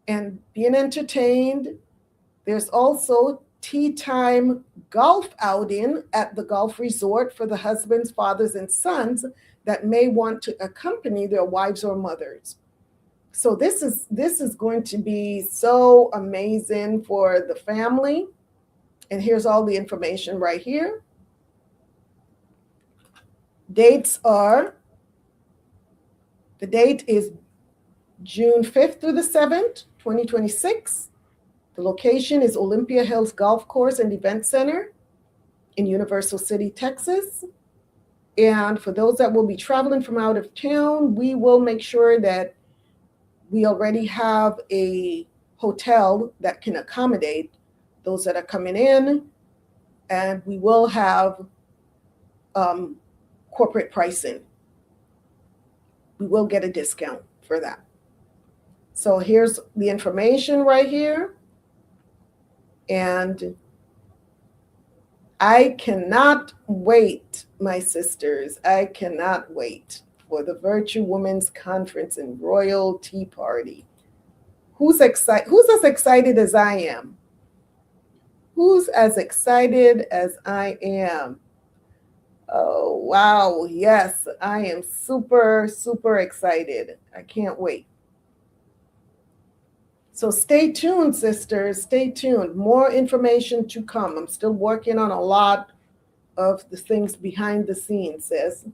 B: and being entertained, there's also tea time golf outing at the golf resort for the husbands, fathers, and sons that may want to accompany their wives or mothers. So this is going to be so amazing for the family. And here's all the information right here. Dates are, the date is June 5th through the 7th, 2026. The location is Olympia Hills Golf Course and Event Center in Universal City, Texas. And for those that will be traveling from out of town, we will make sure that we already have a hotel that can accommodate those that are coming in, and we will have corporate pricing. We will get a discount for that. So here's the information right here. And I cannot wait, my sisters. I cannot wait for the Virtue Women's Conference and Royal Tea Party. Who's excited? Who's as excited as I am? Who's as excited as I am? Oh, wow. Yes, I am super, super excited. I can't wait. So stay tuned, sisters. Stay tuned. More information to come. I'm still working on a lot of the things behind the scenes, sis.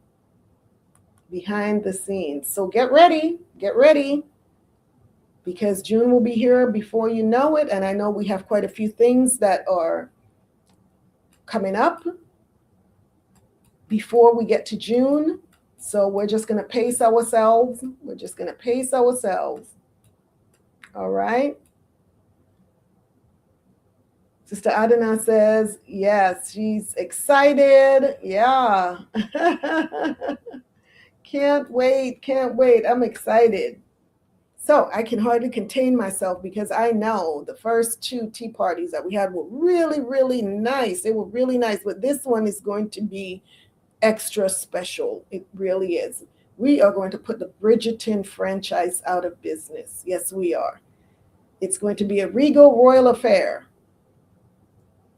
B: Behind the scenes. So get ready. Get ready. Because June will be here before you know it. And I know we have quite a few things that are coming up before we get to June. So we're just going to pace ourselves. We're just going to pace ourselves. All right. Sister Adana says, yes, she's excited. Yeah. Can't wait. Can't wait. I'm excited. So I can hardly contain myself because I know the first two tea parties that we had were really, really nice. They were really nice. But this one is going to be extra special. It really is. We are going to put the Bridgerton franchise out of business. Yes, we are. It's going to be a regal royal affair.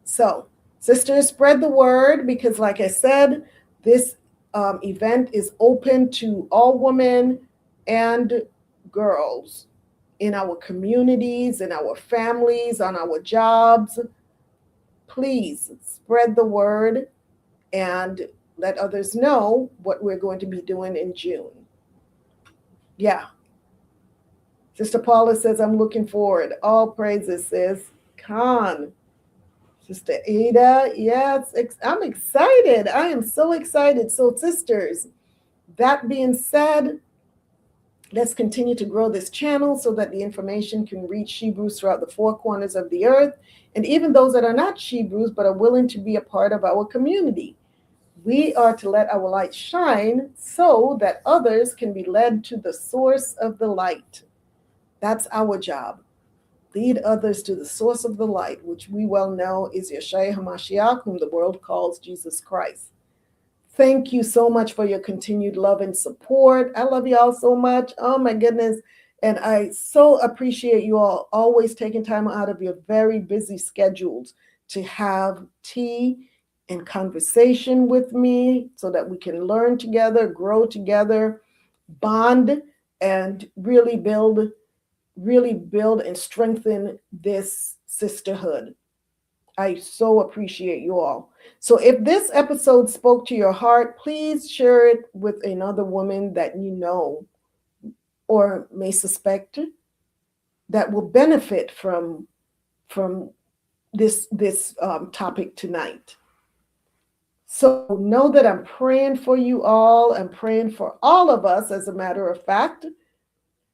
B: So, sisters, spread the word because, like I said, this event is open to all women and girls in our communities, in our families, on our jobs. Please spread the word and let others know what we're going to be doing in June. Yeah. Sister Paula says, I'm looking forward. All praises, sis. Khan. Sister Ada, yes, I'm excited. I am so excited. So, sisters, that being said, let's continue to grow this channel so that the information can reach Shebrews throughout the four corners of the earth, and even those that are not Shebrews but are willing to be a part of our community. We are to let our light shine so that others can be led to the source of the light. That's our job. Lead others to the source of the light, which we well know is YASHAYA HaMashiach, whom the world calls Jesus Christ. Thank you so much for your continued love and support. I love you all so much. Oh my goodness. And I so appreciate you all always taking time out of your very busy schedules to have tea and conversation with me so that we can learn together, grow together, bond, and really build and strengthen this sisterhood. I so appreciate you all. So if this episode spoke to your heart, please share it with another woman that you know or may suspect that will benefit from this topic tonight. So know that I'm praying for you all. I'm praying for all of us, as a matter of fact.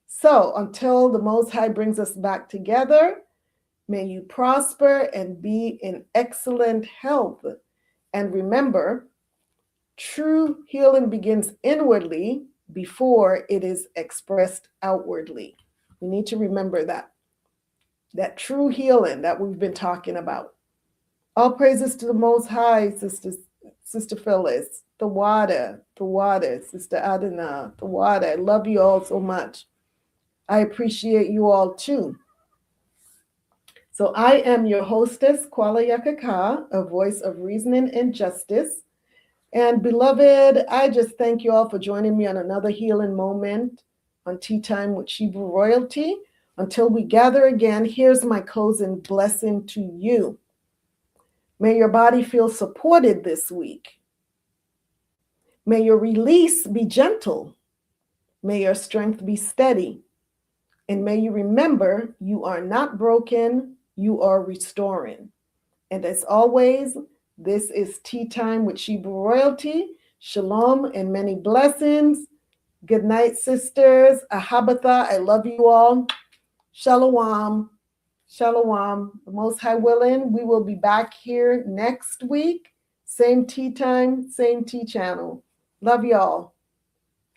B: So until the Most High brings us back together, may you prosper and be in excellent health. And remember, True healing begins inwardly before it is expressed outwardly. We need to remember that true healing that we've been talking about. All praises to the Most High, Sister Phyllis, the water, Sister Adana, the water. I love you all so much. I appreciate you all too. So I am your hostess, Kwala Yakaka, a voice of reasoning and justice. And beloved, I just thank you all for joining me on another healing moment on Tea Time with Shebrew Royalty. Until we gather again, here's my closing blessing to you. May your body feel supported this week. May your release be gentle. May your strength be steady. And may you remember you are not broken, you are restoring. And as always, this is Tea Time with Shebrew Royalty. Shalom and many blessings. Good night, sisters. Ahabatha, I love you all. Shalawam. Shalawam. The Most High willing, we will be back here next week. Same tea time, same tea channel. Love y'all.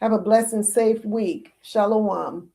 B: Have a blessed and safe week. Shalawam.